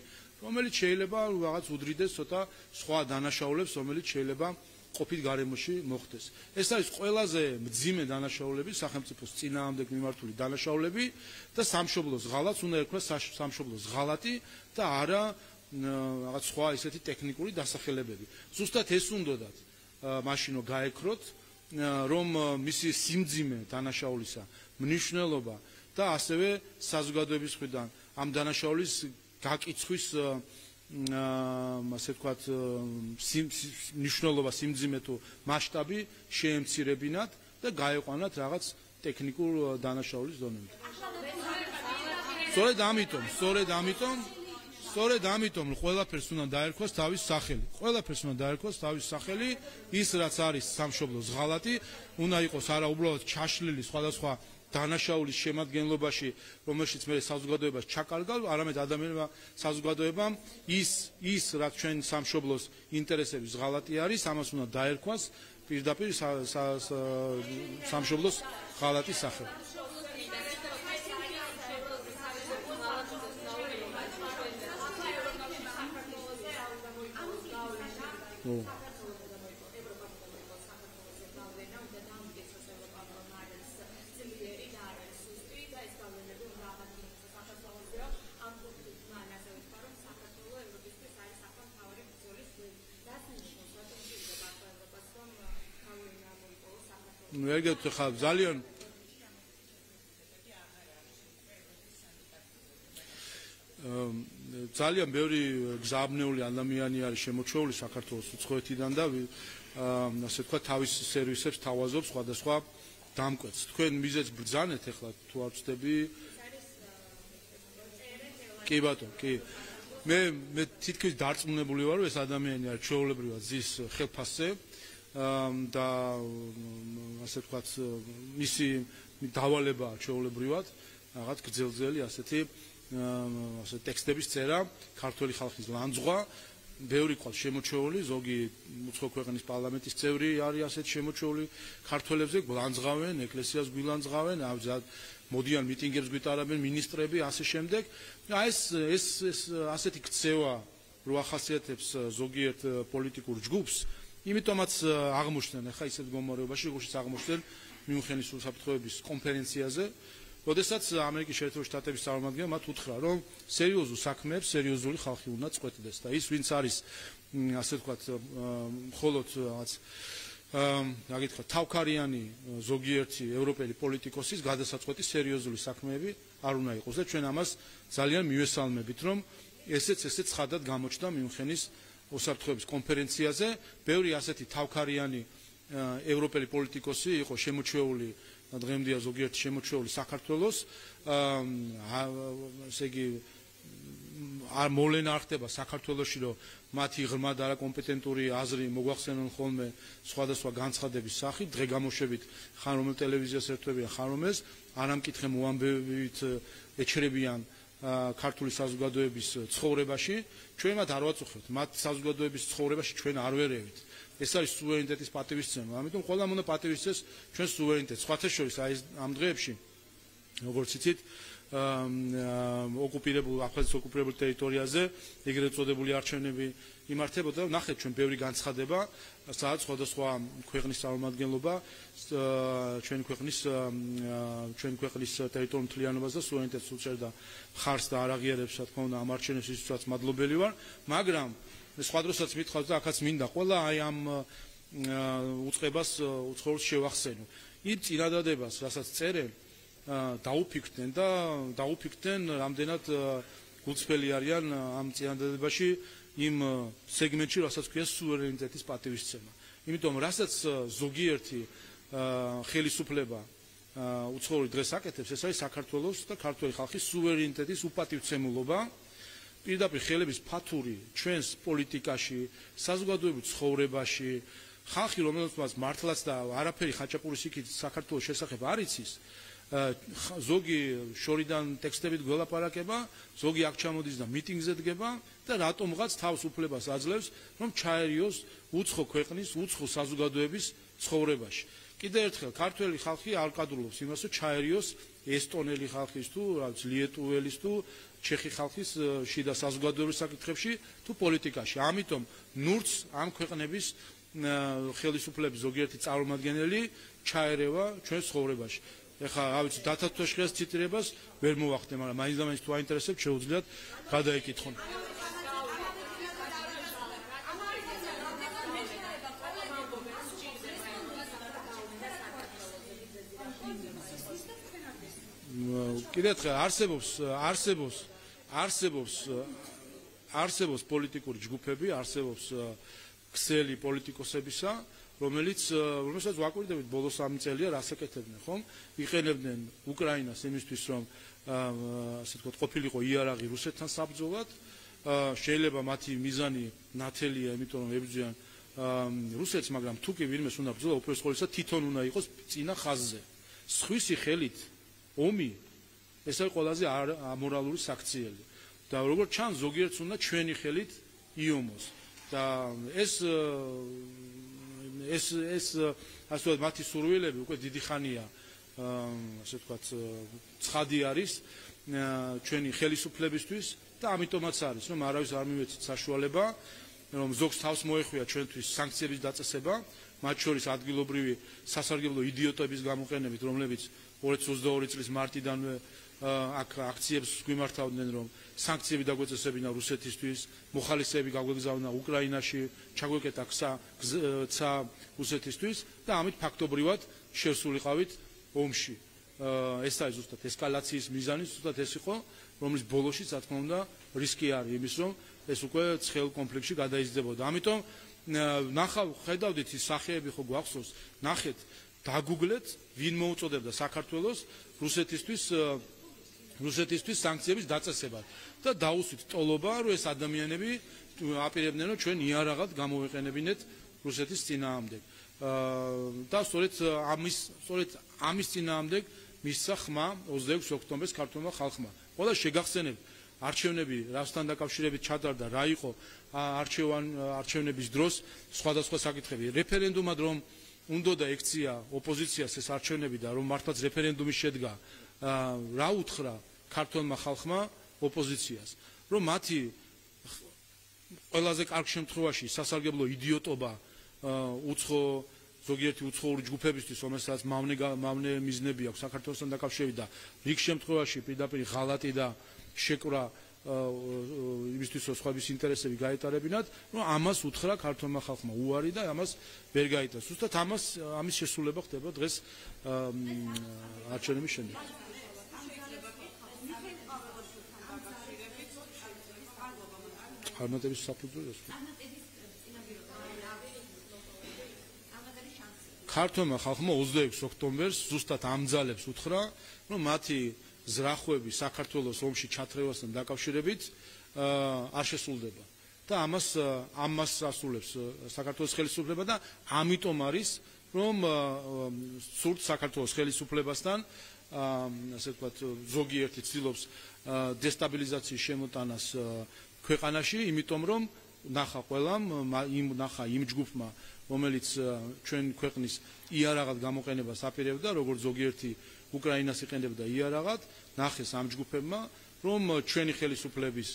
რომელიც შეიძლება რაღაც უდრიდეს ცოტა სხვა დანაშაულებს, რომელიც შეიძლება ყოფილ გარემოში მოხდეს. ეს არის ყველაზე მძიმე დანაშაულები, სახელმწიფოს წინააღმდეგ მიმართული დანაშაულები და სამშობლოს ღალატს უნდა ერქვას სამშობლოს ღალატი და არა რაღაც სხვა ისეთი ტექნიკური დასახელებები. ზუსტად ეს უნდათ მაშინ გაეკროთ, რომ მისი სიმძიმე დანაშაულისა, მნიშვნელობა და ასევე საზოგადოების მხრიდან ამ დანაშაულის გაკიცხვის ასე ვთქვათ, მნიშვნელობა, სიმძიმე თუ მასშტაბი შეემცირებინათ და გაეყვანათ რაღაც ტექნიკურ დანაშაულის დონემდე. სწორედ ამიტომ ყველაფერს უნდა დაერქვას თავის სახელი. ყველაფერს უნდა დაერქვას თავის სახელი, ის რაც არის სამშობლოს ღალატი, უნდა იყოს არა უბრალოდ ჩაშლილი სხვადასხვა დანაშაულის შემადგენლობაში, რომელშიც მე საზოგადოებას ჩაკარგავ, არამედ ადამიანმა საზოგადოებამ ის რაც ჩვენ სამშობლოს ინტერესების ღალატი არის, ამას უნდა დაერქვას პირდაპირ სამშობლოს ღალატის სახით. ეგეთ ხა ძალიან ბევრი გზაბნეული ადამიანი არის შემოჩეული საქართველოს უცხოეთიდან და ასე თქვა თავის სერვისებს თავაზობს სხვადასხვა დამკვეთს. თქვენ მიზეზს ბრძანეთ ახლა თუ არ ვწდები? კი ბატონო, კი. მე თითქმის დარწმუნებული ვარ, რომ ეს ადამიანი არის ჩვეულებრივად ზის ხელფასზე და ასე ვთქვათ მისი დავალებაა ჩვეულებრივად რაღაც გრძელძელი ასეთი ტექსტების წერა, ქართველი ხალხის ლანძღვა, ბევრი ყავს შემოჩეული, ზოგი უცხო ქვეყნის პარლამენტის წევრი არის ასეთ შემოჩეული ქართველებზე, გლანძღავენ, ეკლესიას გვილანძღავენ, მოდიან მიტინგებს გვიტარებენ მინისტრები, ასე შემდეგ. ეს ასეთი ქცევა რო ახასიათებს ზოგიერთ პოლიტიკურ ჯგუფს, იმიტომაც აღმოჩნდნენ ახლა ისეთ მდგომარეობაში, როგორიც აღმოჩნდნენ მიუნხენის უსაფრთხოების კონფერენციაზე, როდესაც ამერიკის შეერთებული შტატების წარმომადგენელმა მათ უთხრა, რომ სერიოზულ საქმეებს სერიოზული ხალხი უნდა წყვეტდეს და ის ვინც არის ასე ვთქვათ მხოლოდ რაღაც აგითხრა თავქარიანი ზოგიერთი ევროპელი პოლიტიკოსის გადასაწყვეტი სერიოზული საქმეები არ უნდა იყოს და ჩვენ ამას ძალიან მივესალმებით, რომ ესეც ცხადად გამოჩნდა მიუნხენის უსაფრთხოების კონფერენციაზე. ბევრი ასეთი თავქარიანი ევროპელი პოლიტიკოსი იყო შემოჩეული და დღემდეა ზოგიერთი შემოჩეული საქართველოს, ესე იგი არ მოვლენა არ ხდება საქართველოში, რომ მათი ღრმა და არაკომპეტენტური აზრი მოგვახსენონ ხოლმე სხვადასხვა განცხადების სახით, დღე გამოშვებით ხან რომელ ტელევიზიას ერთვებიან, ხან რომელს, არ ამკითხე მოამბებით ეჩრებიან ქართული საზოგადოების ცხოვრებაში, ჩვენ მათ არ ვაწუხებთ, მათ საზოგადოების ცხოვრებაში ჩვენ არ ვერევით. ეს არის სუვერენიტეტის პატივისცემა, ამიტომ ყველამ უნდა პატივისცეს ჩვენ სუვერენიტეტს. სხვათა შორის აი ამ დღეებში, როგორც იცით, აფხაზეთის ოკუპირებულ ტერიტორიაზე ეგრეთ წოდებული არჩევნები იმართებოდა და ნახეთ ჩვენ ბევრი განცხადება, სადაც სხვადასხვა ქვეყნის წარმომადგენლობა ჩვენი ქვეყნის ტერიტორიულ მთლიანობას და სუვერენიტეტს უწევდა მხარს და არ აღიარებს, რა თქმა უნდა, ამ არჩევნებისთვისაც მადლობელი ვარ, მაგრამ სხვა დროსაც მithავს და აქაც მინდა ყველა აი ამ უწყებას უცხოურს შევახსენო. იმ წინადადებას, რასაც წერენ, დაუფიქრდნენ რამდენად გულწრფელი არიან ამ წინადადებაში იმ სეგმენტში, რასაც ქვია სუვერენიტეტის პატივისცემა. იმიტომ რასაც ზოგიერთი ხელისუფლება უცხოური დღეს აკეთებს, ეს არის საქართველოს და ქართველი ხალხის სუვერენიტეტის უპატივცემულობა. პირდაპირ ხელების ფათური ჩვენს პოლიტიკაში, საზოგადოებრივ ცხოვრებაში, ხალხი რომელსაც მართლაც და არაფერი ხაჭაპურის იქით საქართველოს შესახებ არ იცის, ზოგი შორიდან ტექსტებით გველაპარაკება, ზოგი აქ ჩამოდის და მიტინგზე დგება და რატომღაც თავს უფლებას აძლევს, რომ ჩაერიოს უცხო ქვეყნის, უცხო საზოგადოების ცხოვრებაში. კიდევ ერთხელ ქართველი ხალხი არ კადრულობს იმას, რომ ჩაერიოს ესტონელი ხალხის თუ რაღაც ლიეტუველის თუ ჩეხი ხალხის შიდა საზოგადოებრივ საკითხებში თუ პოლიტიკაში. ამიტომ ნურც ამ ქვეყნების ხელისუფლების ზოგიერთი წარმომადგენელი ჩაერევა ჩვენ ცხოვრებაში. ეხლა რა ვიცი, დათა თოშხიას ციტირებას ვერ მოვახდე, მაგრამ მაინც და მაინც თუ აინტერესებთ, შეუძლიათ გადაიკითხონ. კიდევ ერთხელ არსებობს პოლიტიკური ჯგუფები, არსებობს ქსელი პოლიტიკოსებისა, რომელსაც ვაკვირდებით ბოლო 3 წელია რას ეკეთებდნენ, ხომ? იყენებდნენ უკრაინას იმისთვის, რომ ასე ვთქვათ, ყოფილიყო იარაღი რუსეთთან საბრძოლად, შეიძლება მათი მიზანი ნათელია, იმიტომ რომ ებრძვიან რუსეთს, მაგრამ თუ კი ვინმეს უნდა ბრძოლა, უპირველეს ყოვლისა თვითონ უნდა იყოს წინა ხაზზე. სხვისი ხელით ომი ეს არის ყველაზე ამორალური საქციელი და როგორც ჩანს ზოგიერთს უნდა ჩვენი ხელით იომოს და ეს ასე ვთქვათ მათი სურვილები უკვე დიდი ხანია ასე ვთქვათ ცხადი არის ჩვენი ხელისუფლებისთვის და ამიტომაც არის რომ არავის არ მივეცით საშუალება რომ ზოგს თავს მოეხვია ჩვენთვის სანქციების დაწესება მათ შორის ადგილობრივი სასარგებლო იდიოტების გამოყენებით რომლებიც 2022 წლის მარტიდანვე აქ აქციებს გვიმართავდნენ რომ სანქციები დაგვეწესებინა რუსეთისთვის მოხალისეები გაგვეგზავნა უკრაინაში ჩაგვეკეტა ცა რუსეთისთვის და ამით ფაქტობრივად შევსულიყავით ომში ეს არის ზუსტად ესკალაციის მიზანი ზუსტად ეს იყო რომლის ბოლოში რა თქმა უნდა რისკი არის იმის რომ ეს უკვე ცხელ კონფლიქტში გადაიზრდებოდა ამიტომ ნახავ ხედავდით ის სახეები ხო გვახსოვს ნახეთ დაგუგლეთ ვინ მოუწოდებდა საქართველოს რუსეთისთვის სანქციების დაწესებას და დაუსვით ტოლობა რომ ეს ადამიანები აპირებდნენ რომ ჩვენ იარაღად გამოვეყენებინეთ რუსეთის წინააღმდეგ და სწორედ ამის წინააღმდეგ მისცა ხმა 26 ოქტომბერს ქართულმა ხალხმა ყველა შეგახსენებთ არჩევნები რასთან დაკავშირებით ჩატარდა რა იყო არჩევნების დროს სხვადასხვა საკითხები რეფერენდუმად რომ უნდა ექცია ოპოზიციას ეს არჩევნები და რომ მართლაც რეფერენდუმი შედგა რა უთხრა ქართულმა ხალხმა ოპოზიციას რომ მათი ყველაზე კარგ შემთხვევაში სასარგებლო იდიოტობა უცხო ზოგიერთი უცხოური ჯგუფებისთვის რომელსაც მავნე მიზნები აქვს საქართველოსთან დაკავშირებით და რიგ შემთხვევაში პირდაპირ ღალატი და შეკვრა იმისთვის რომ სხვების ინტერესები გაეტარებინათ რომ ამას უთხრა ქართულმა ხალხმა უარი და ამას ვერ გაიტანს ზუსტად ამის შესრულება ხდება დღეს არჩევნების შემდეგ წარმატების საფუძველს ქართულმა ხალხმა 26 ოქტომბერს ზუსტად ამ ძალებს უთხრა რომ მათი ზრახვები საქართველოს ომში ჩათრევასთან დაკავშირებით არ შესრულდება და ამას ასრულებს საქართველოს ხელისუფლება და ამიტომ არის რომ სურთ საქართველოს ხელისუფლებასთან ასე ვთქვათ ზოგიერთი ცდილობს დესტაბილიზაციის შემოტანას ქვეყანაში იმიტომ რომ ნახა ყველამ ნახა იმ ჯგუფმა რომელიც ჩვენ ქვეყნის იარაღად გამოყენებას აპირებდა როგორც ზოგიერთი უკრაინას იყენებდა იარაღად ნახეს ამ ჯგუფებმა რომ ჩვენი ხელისუფლების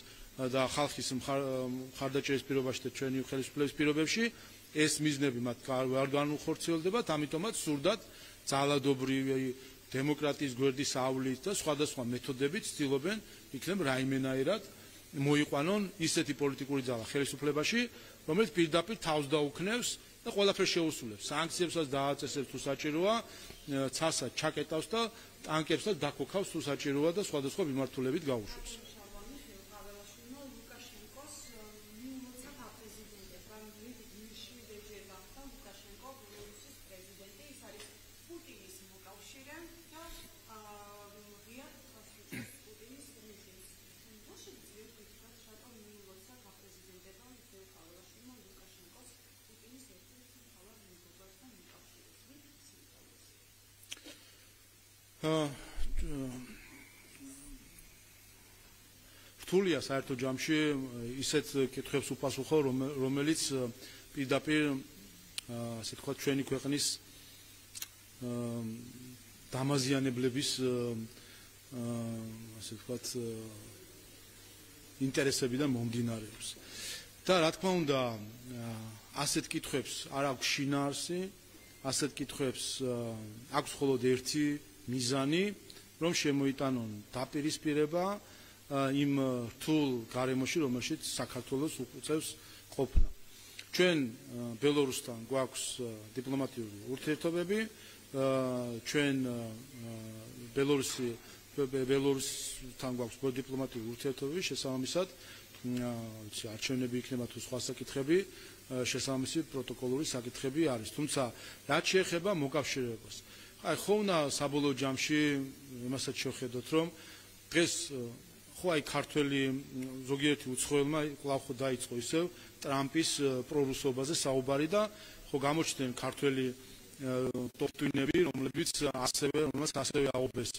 და ხალხის მხარდაჭერის პირობაში და ჩვენი ხელისუფლების პირობებში ეს მიზნები მათ არ განუხორციელდებათ ამიტომაც სურდათ ძალადობრივი დემოკრატიის გვერდის ავლით და სხვადასხვა მეთოდებით ცდილობენ იქნებ რაიმენაირად მოიყვანონ ისეთი პოლიტიკური ძალა ხელისუფლებაში რომელიც პირდაპირ თავს დაუქნევს და ყველაფერს შეუსრულებს სანქციებსაც დააწესებს თუ საჭიროა ცასაც ჩაკეტავს და ტანკებსაც დაქოქავს თუ საჭიროა და სხვადასხვა მიმართულებით გაუშვებს რთულია საერთო ჯამში ისეთ კითხვებს უპასუხო რომელიც პირდაპირ ასე ვთქვათ ჩვენი ქვეყნის დამაზიანებლების ასე ვთქვათ ინტერესებიდან მომდინარეობს და რა თქმა უნდა ასეთ კითხვებს არ აქვს შინაარსი ასეთ კითხვებს აქვს მხოლოდ ერთი მიზანი რომ შემოიტანონ დაპირისპირება იმ რთულ გარემოში რომელშიც საქართველოს უწევს ყოფნა ჩვენ ბელორუსთან გვაქვს დიპლომატიური ურთიერთობები ჩვენ ბელორუსთან გვაქვს დიპლომატიური ურთიერთობები შესაბამისად არჩევნები იქნება თუ სხვა საკითხები შესაბამისი პროტოკოლური საკითხები არის თუმცა რაც შეეხება მოკავშირეობას აი ხო უნდა საბოლოო ჯამში იმასაც შევხედოთ რომ დღეს ხო აი ქართველი ზოგიერთი უცხოელმა კვლავ ხო დაიწყო ისევ ტრამპის პრორუსობაზე საუბარი და ხო გამოჩნდნენ ქართველი ტოპტვინები, რომლებიც ასევე აობეს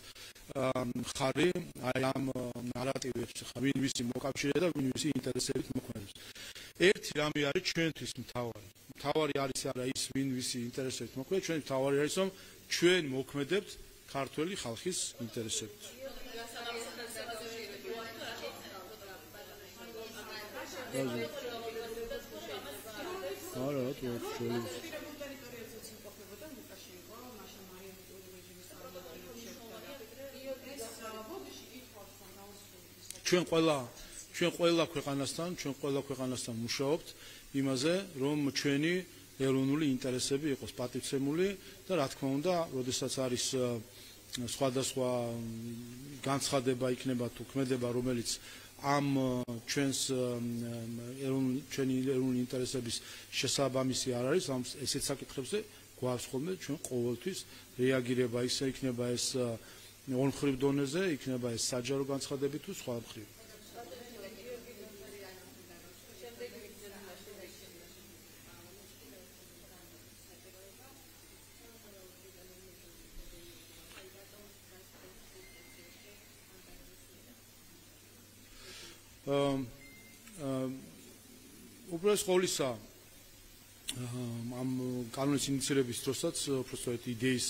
ხარი აი ამ ნარატივებს, ვინ ვისი მოკავშირე და ვინ ვისი ინტერესებით მოქმედებს. ერთი რამე არის ჩვენთვის მთავარი. მთავარი არის არა ის, ვინ ვისი ინტერესებით მოქმედებს, ჩვენთვის მთავარი არის, რომ ჩვენ მოქმედებთ ქართველი ხალხის ინტერესებით. არა, თუ ჩვენ ყველა ქვეყანასთან მუშაობთ იმაზე, რომ ჩვენი ეროვნული ინტერესები იყოს პატივცემული და რა თქმა უნდა, როდესაც არის სხვადასხვა განცხადება იქნება თუ ქმედება, რომელიც ამ ჩვენი ეროვნული ინტერესების შესაბამისი არ არის, ამ ესეთ საკითხებზე გვაქვს ხოლმე ჩვენ ყოველთვის რეაგირება, ისე იქნება ეს ორმხრივ დონეზე, იქნება ეს საჯარო განცხადები თუ სხვა მხრივ. უბრალოდ ყოვლისა ამ კანონის ინიციირების დროსაც, უბრალოდ იდეის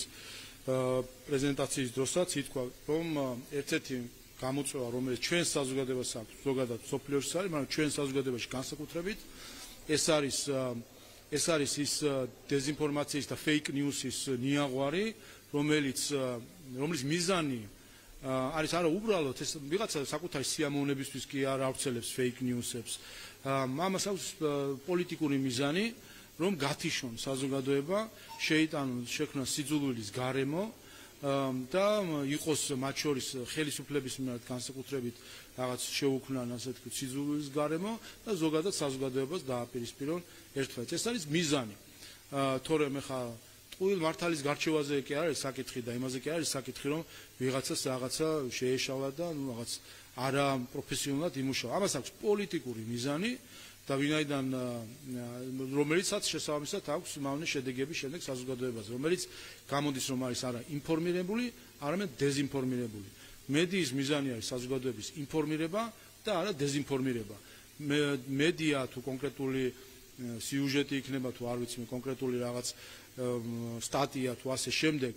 პრეზენტაციის დროსაც ითქვა, რომ ერთ-ერთი გამოწვევა, რომელიც ჩვენ საზოგადოებას აქვს, ზოგადად სოფლიოში არის, მაგრამ ჩვენ საზოგადოებაში განსაკუთრებით, ეს არის ის დეზინფორმაციის და fake news-ის ნიაღვარი, რომელიც მიზანი არის არა უბრალოდ ეს ვიღაცა საკუთარი სიამოვნებისთვის კი არ ავრცელებს fake news-ებს. ამას აქვს პოლიტიკური მიზანი, რომ გათიშონ საზოგადოება, შეიტანონ შექმნა სიძულვილის გარემო და იყოს მათ შორის ხელისუფლების მიმართ განსაკუთრებით რაღაც შეუქმნან ასე ვთქვით სიძულვილის გარემო და ზოგადად საზოგადოებას დააპირისპირონ ერთმანეთს. ეს არის მიზანი. თორემ ხა ტყუილ მართალის გარჩევაზე კი არის საკითხი და იმაზე კი არის საკითხი, რომ ვიღაცას რაღაცა შეეშალა და რაღაც არა პროფესიონალად იმუშავა. ამას აქვს პოლიტიკური მიზანი და ვინაიდან რომელიცაც შესაბამისად აქვს მავნე შედეგები შემდეგ საზოგადოებაზე, რომელიც გამოდის რომ არის არა ინფორმირებული, არამედ დეზინფორმირებული. მედიის მიზანი არის საზოგადოების ინფორმირება და არა დეზინფორმირება. მედია თუ კონკრეტული სიუჟეტი იქნება თუ არ ვიცი, კონკრეტული რაღაც სტატია თუ ასე შემდეგ,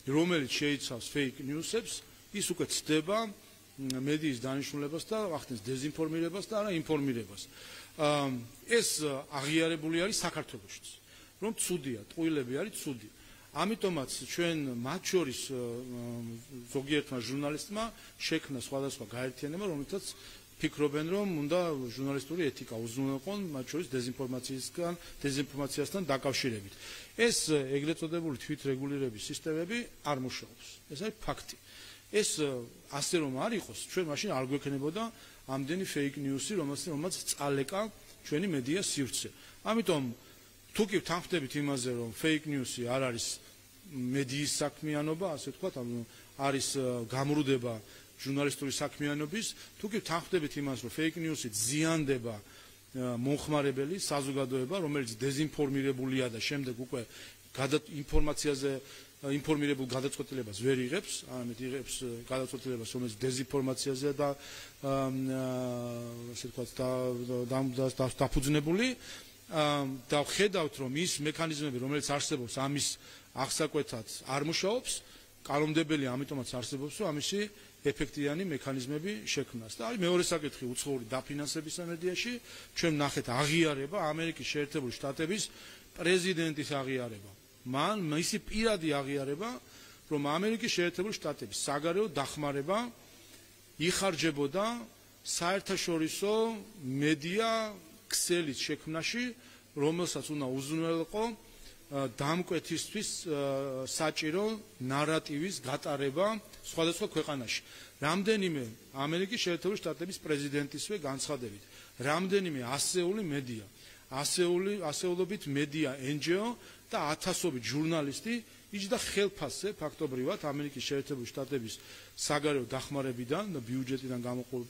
რომელიც შეიცავს fake news-ებს, ის უკვე ცდება მედიის დანიშნულებას და ახდენს დეზინფორმირებას და არა ინფორმირებას. ეს აღიარებული არის საქართველოშიც, რომ ცუდია, ტყუილები არის ცუდი. ამიტომაც ჩვენ მათ შორის ზოგიერთმა ჟურნალისტმა შექმნა სხვადასხვა გაერთიანება, რომელთაც ფიქრობენ, რომ უნდა ჟურნალისტური ეთიკა უზრუნველყონ მათ შორის დეზინფორმაციასთან დაკავშირებით. ეს ეგრეთ წოდებული თვითრეგულირების სისტემები არ მუშაობს. ეს არის ფაქტი. ეს ასე რომ არ იყოს, ჩვენ მაშინ არ გვექნებოდა ამდენი fake news-ი, რომელსაც წალეკა ჩვენი მედია სივრცე. ამიტომ თუ კი თანხმდებით იმაზე, რომ fake news-ი არ არის მედიის საქმიანობა, ასე ვთქვათ, არის გამრუდება ჟურნალისტური საქმიანობის, თუ კი თანხმდებით იმას, რომ fake news-ი ზიანდება მომხმარებელი საზოგადოება, რომელიც დეზინფორმირებულია და შემდეგ უკვე ინფორმაციაზე ინფორმირებულ გადაწყვეტილებას ვერ იღებს, არამედ იღებს გადაწყვეტილებას, რომელიც დეზინფორმაციაზე და ასე ვთქვათ დაფუძნებული და ხედავთ, რომ ის მექანიზმები, რომელიც არსებობს ამის აღსაკვეთად არ მუშაობს, კანონმდებელი ამიტომაც არსებობს, რომ ამისი ეფექტიანი მექანიზმები შექმნას. და არის მეორე საკითხი უცხოური დაფინანსებისა მედიაში, ჩვენ ნახეთ აღიარება ამერიკის შეერთებული შტატების პრეზიდენტის აღიარება. მან მისი პირადი აღიარება, რომ ამერიკის შეერთებული შტატების საგარეო დახმარება იხარჯებოდა საერთაშორისო მედია ქსელის შექმნაში, რომელსაც უნდა უზრუნველყო დამკვეთისთვის საჭირო ნარატივის გატარება სხვადასხვა ქვეყანაში. რამდენიმე ამერიკის შეერთებული შტატების პრეზიდენტისვე განცხადებით, რამდენიმე ასეული მედია, ასეულობით მედია NGO და ათასობით ჟურნალისტი იჯდა ხელფასზე ფაქტობრივად ამერიკის შეერთებული შტატების საგარეო დახმარებიდან და ბიუჯეტიდან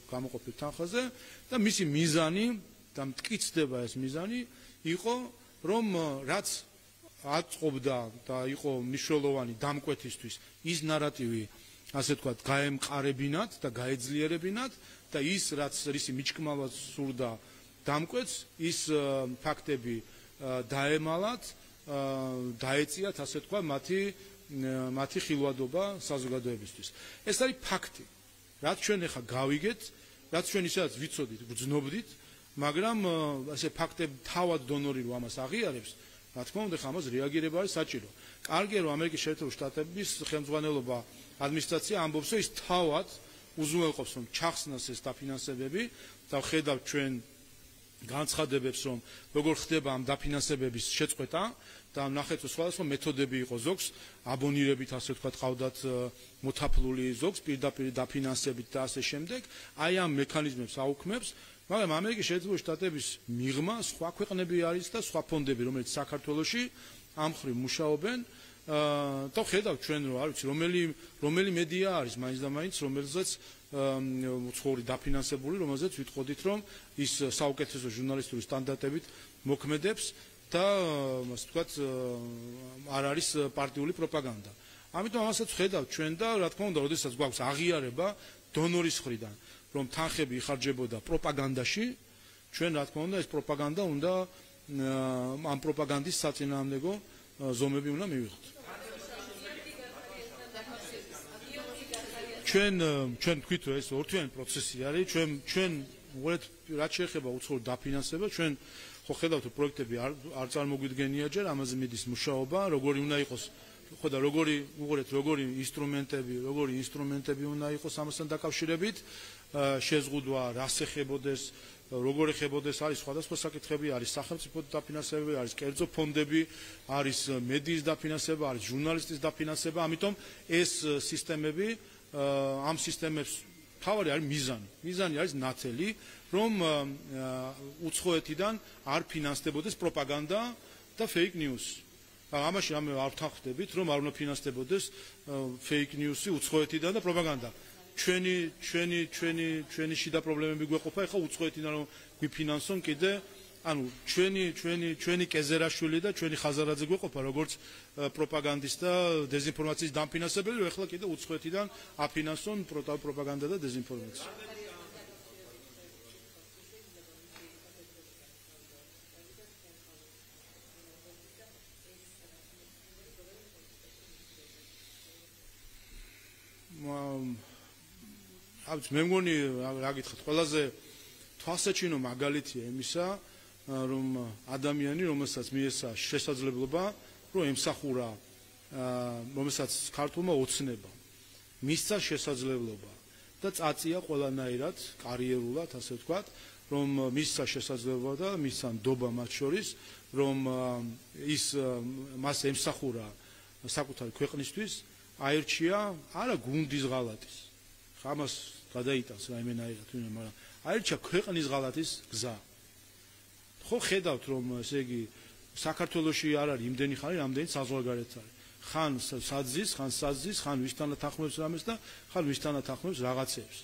გამოყოფილ თანხაზე და მისი მიზანი და მტკიცდება ეს მიზანი იყო, რომ რაც აწყობდა და იყო მნიშვნელოვანი დამკვეთისთვის ის ნარატივი, ასე ვთქვათ, გაემყარებინათ და გაეძლიერებინათ და ის რაც რისი მიჭკმავად სურდა დამკვეთს, ის ფაქტები დაემალათ, დაეწიათ, ასე ვთქვათ, მათი ხილვადობა საზოგადოებისთვის. ეს არის ფაქტი. რაც ჩვენ ახლა გავიგეთ, რაც ჩვენ ისაც ვიცოდით, გრძნობდით, მაგრამ ასე ფაქტები თავად დონორი რომ ამას აღიარებს, რა თქმა უნდა, ამას რეაგირება არის საჭირო. კარგია რომ ამერიკის შეერთებული შტატების ხელმძღვანელობა ადმინისტრაცია ამბობს, რომ ის თავად უზრუნველყოფს რომ ჩახსნას ეს დაფინანსებები და ხედავთ ჩვენ განცხადებებს რომ როგორ ხდება ამ დაფინანსებების შეწყვეტა და ნახეთ რომ სხვადასხვა მეთოდები იყო ზოგს აბონირებით ასე ვთქვათ ყავდათ მოთაფლული ზოგს პირდაპირ დაფინანსებით და ასე შემდეგ აი ამ მექანიზმებს აუქმებს მაგრამ ამერიკის შეერთებული შტატების მიღმა სხვა ქვეყნები არის და სხვა ფონდები რომელიც საქართველოში ამ ხრივ მუშაობენ და ხედავთ ჩვენ რომ არ ვიცი რომელი მედია არის მაინც და მაინც რომელზეც უცხოური დაფინანსებული რომელზეც ვიტყოდით რომ ის საუკეთესო ჟურნალისტური სტანდარტებით მოქმედებს და ასე ვთქვათ არ არის პარტიული პროპაგანდა. ამიტომ ამასაც ხედავთ ჩვენ და რა თქმა უნდა, როდესაც გვაქვს აღიარება დონორის მხრიდან, რომ თანხები იხარჯებოდა პროპაგანდაში, ჩვენ რა თქმა უნდა ეს პროპაგანდა უნდა ამ პროპაგანდის საწინააღმდეგო ზომები უნდა მივიღოთ. ჩვენ თქვით რომ ეს ორთვიანი პროცესი არის, ჩვენ უყურეთ რაც შეეხება უცხოურ დაფინანსებას, ჩვენ ხო ხედავთ რომ პროექტები არ წარმოგვიდგენია ჯერ, ამაზე მიდის მუშაობა, როგორი უნდა იყოს, ხო და როგორი ინსტრუმენტები უნდა იყოს ამასთან დაკავშირებით, შეზღუდვა, რას ეხებოდეს, როგორ ეხებოდეს, არის სხვადასხვა საკითხები, არის სახელმწიფო დაფინანსებები, არის კერძო ფონდები, არის მედიის დაფინანსება, არის ჟურნალისტის დაფინანსება, ამიტომ ეს სისტემები ამ სისტემებს თავარი არის მიზანი არის ნათელი რომ უცხოეთიდან არ ფინანსდებოდეს პროპაგანდა და fake news. ამაში რამე არ ვთანხმდებით რომ არ უნდა ფინანსდებოდეს fake news-ი უცხოეთიდან და პროპაგანდა. ჩვენი შიდა პრობლემები გვეყოფა ეხლა უცხოეთიდან რომ გვიფინანსონ კიდე ანუ ჩვენი კეზერაშვილი და ჩვენი ხაზარაძე გვეყოფა როგორც პროპაგანდის და დეზინფორმაციის დამფინანსებელი რომ ეხლა კიდე უცხოეთიდან აფინანსონ პროპაგანდა და დეზინფორმაცია. მე მგონი რა გითხრათ ყველაზე თვალსაჩინო მაგალითია იმისა რომ ადამიანი რომელსაც მიესა შესაძლებლობა რომ ემსახურა რომელსაც ქართულმა ოცნება მისცა შესაძლებლობა და წაწია ყველანაირად კარიერულად ასე ვთქვათ რომ მისცა შესაძლებლობა და მისცა ნდობა მათ შორის რომ ის მას ემსახურა საკუთარი ქვეყნისთვის აერჩია არა გუნდის ღალატის ხამას გადაიტანს რაიმენაირად მაგრამ აერჩია ქვეყნის ღალატის გზა. ხო ხედავთ რომ ესე იგი საქართველოში არ არის იმდენი ხანი რამდენი საზღვარგარეთ არის. ხან საძის, ხან ვისთანაც ახმევს რამეს და ხან ვისთანაც ახმევს რაღაცებს.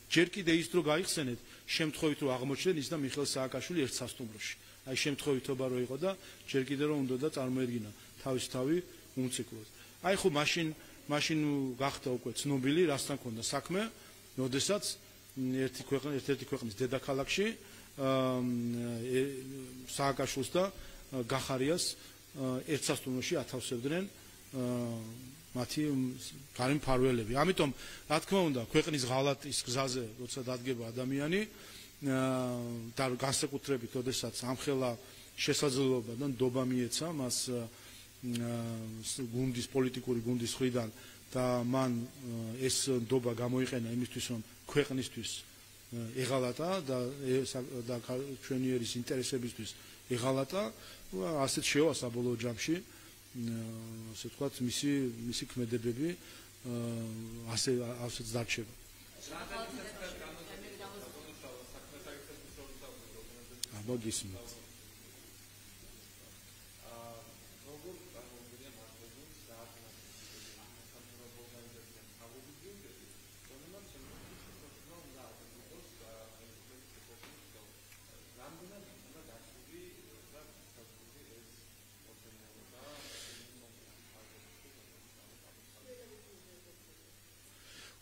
ჯერ კიდე ის დრო გაიხსენეთ შემთხვევით რომ აღმოჩნდნენ ის და მიხეილ სააკაშვილი ერთ სასტუმროში. აი შემთხვევითობა რო იყო და ჯერ კიდე რომ უნდა და წარმოედგინა თავი უმციკლოდ. აი ხო მაშინ გახდა უკვე ცნობილი რასთან ქონდა საქმე, როდესაც ერთ-ერთი ქვეყნის დედაქალაქში სააკაშვილს და გახარიას ერთ სასტუმროში ათავსებდნენ მათი გარემფარველები. ამიტომ რა თქმა უნდა ქვეყნის ღალატის გზაზე როცა დადგება ადამიანი და განსაკუთრებით როდესაც ამხელა შესაძლებლობა და ნდობა მიეცა მას პოლიტიკური გუნდის მხრიდან და მან ეს ნდობა გამოიყენა იმისთვის რომ ქვეყნისთვის ეღალატა და ჩვენი ერის ინტერესებისთვის ეღალატა ასეთ შევა საბოლოო ჯამში ასე ვთქვათ მისი ქმედებები ასეც დარჩება. აბა გისმენთ.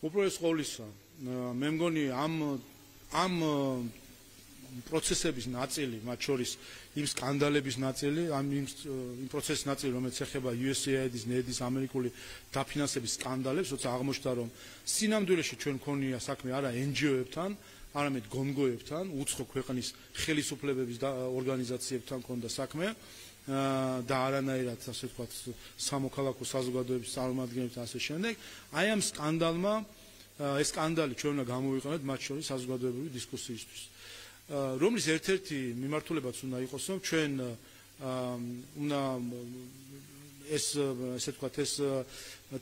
უპირველეს ყოვლისა, მე მგონი ამ პროცესების ნაწილი, მათ შორის იმ სკანდალების ნაწილი, იმ პროცესის ნაწილი, რომელიც ეხება USAID-ის, NED-ის, ამერიკული დაფინანსების სკანდალებს, როცა აღმოჩნდა, რომ სინამდვილეში ჩვენ მქონია საქმე არა NGO-ებთან, არამედ გონგოებთან, უცხო ქვეყნის ხელისუფლებების ორგანიზაციებთან მქონდა საქმე და არანაირად, ასე ვთქვათ, სამოქალაქო საზოგადოების წარმომადგენლებთან ასე შემდეგ. აი ამ სკანდალმა, ეს სკანდალი ჩვენ უნდა გამოვიყენოთ მათ შორის საზოგადოებრივი დისკუსიისთვის. რომლის ერთ-ერთი მიმართულებაც უნდა იყოს, რომ ჩვენ უნდა ესე ვთქვათ, ეს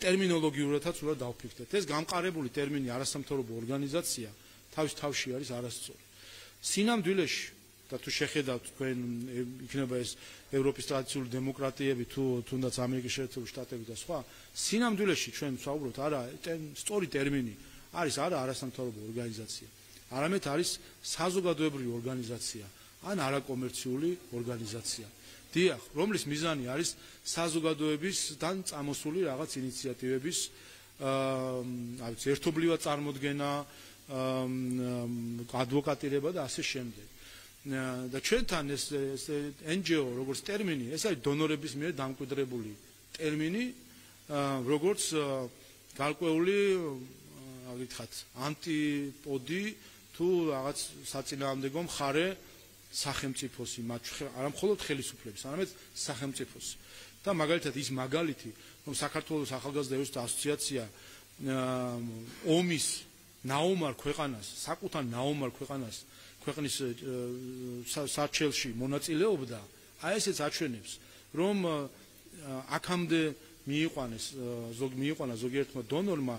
ტერმინოლოგიურადაც უნდა დავფიქრდეთ. ეს გამყარებული ტერმინი არასამთავრობო ორგანიზაცია თავის თავში არის არასწორი. სინამდვილეში და თუ შეხედავთ თქვენ იქნება ეს ევროპის ტრადიციული დემოკრატიები თუ თუნდაც ამერიკის შეერთებული შტატები და სხვა, სინამდვილეში ჩვენ ვსაუბრობთ არა სწორი ტერმინი არის არა არასამთავრობო ორგანიზაცია, არამედ არის საზოგადოებრივი ორგანიზაცია ან არაკომერციული ორგანიზაცია. დიახ, რომლის მიზანი არის საზოგადოებისგან წამოსული რაღაც ინიციატივების ერთობლივად წარმოდგენა, ადვოკატირება და ასე შემდეგ. და ჩვენთან ეს NGO როგორც ტერმინი, ეს არის დონორების მიერ დამკვიდრებული ტერმინი, როგორც გარკვეული, აგითხრათ, ანტიპოდი თუ რაღაც საწინააღმდეგო მხარე სახელმწიფოსი, არა მხოლოდ ხელისუფლების, არამედ სახელმწიფოსი. და მაგალითად ის მაგალითი, რომ საქართველოს ახალგაზრდა ეროვნული ასოციაცია ომის ნაომარ ქვეყანას, საკუთარ ნაომარ ქვეყანას ქვეყნის საჩელში მონაწილეობდა, აი ესეც აჩვენებს, რომ აქამდე მიიყვანა ზოგიერთმა დონორმა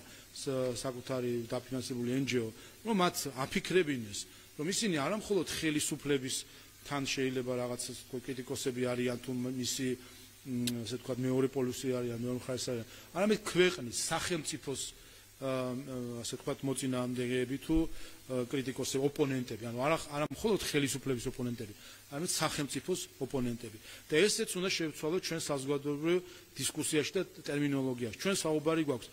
საკუთარი დაფინანსებული NGO, რომ მათ აფიქრებინეს, რომ ისინი არა მხოლოდ ხელისუფლების თან შეიძლება რაღაც კრიტიკოსები არიან თუ მისი ასე ვთქვათ მეორე პოლუსი არიან, მეორე მხარეს არიან, არამედ ქვეყნის სახელმწიფოს ასე ვთქვათ მოწინააღმდეგეები თუ კრიტიკოსები, ოპონენტები, ანუ არა მხოლოდ ხელისუფლების ოპონენტები, არამედ სახელმწიფოს ოპონენტები. და ესეც უნდა შევცვალოთ ჩვენ საზოგადოებრივ დისკუსიაში და ტერმინოლოგიაში. ჩვენ საუბარი გვაქვს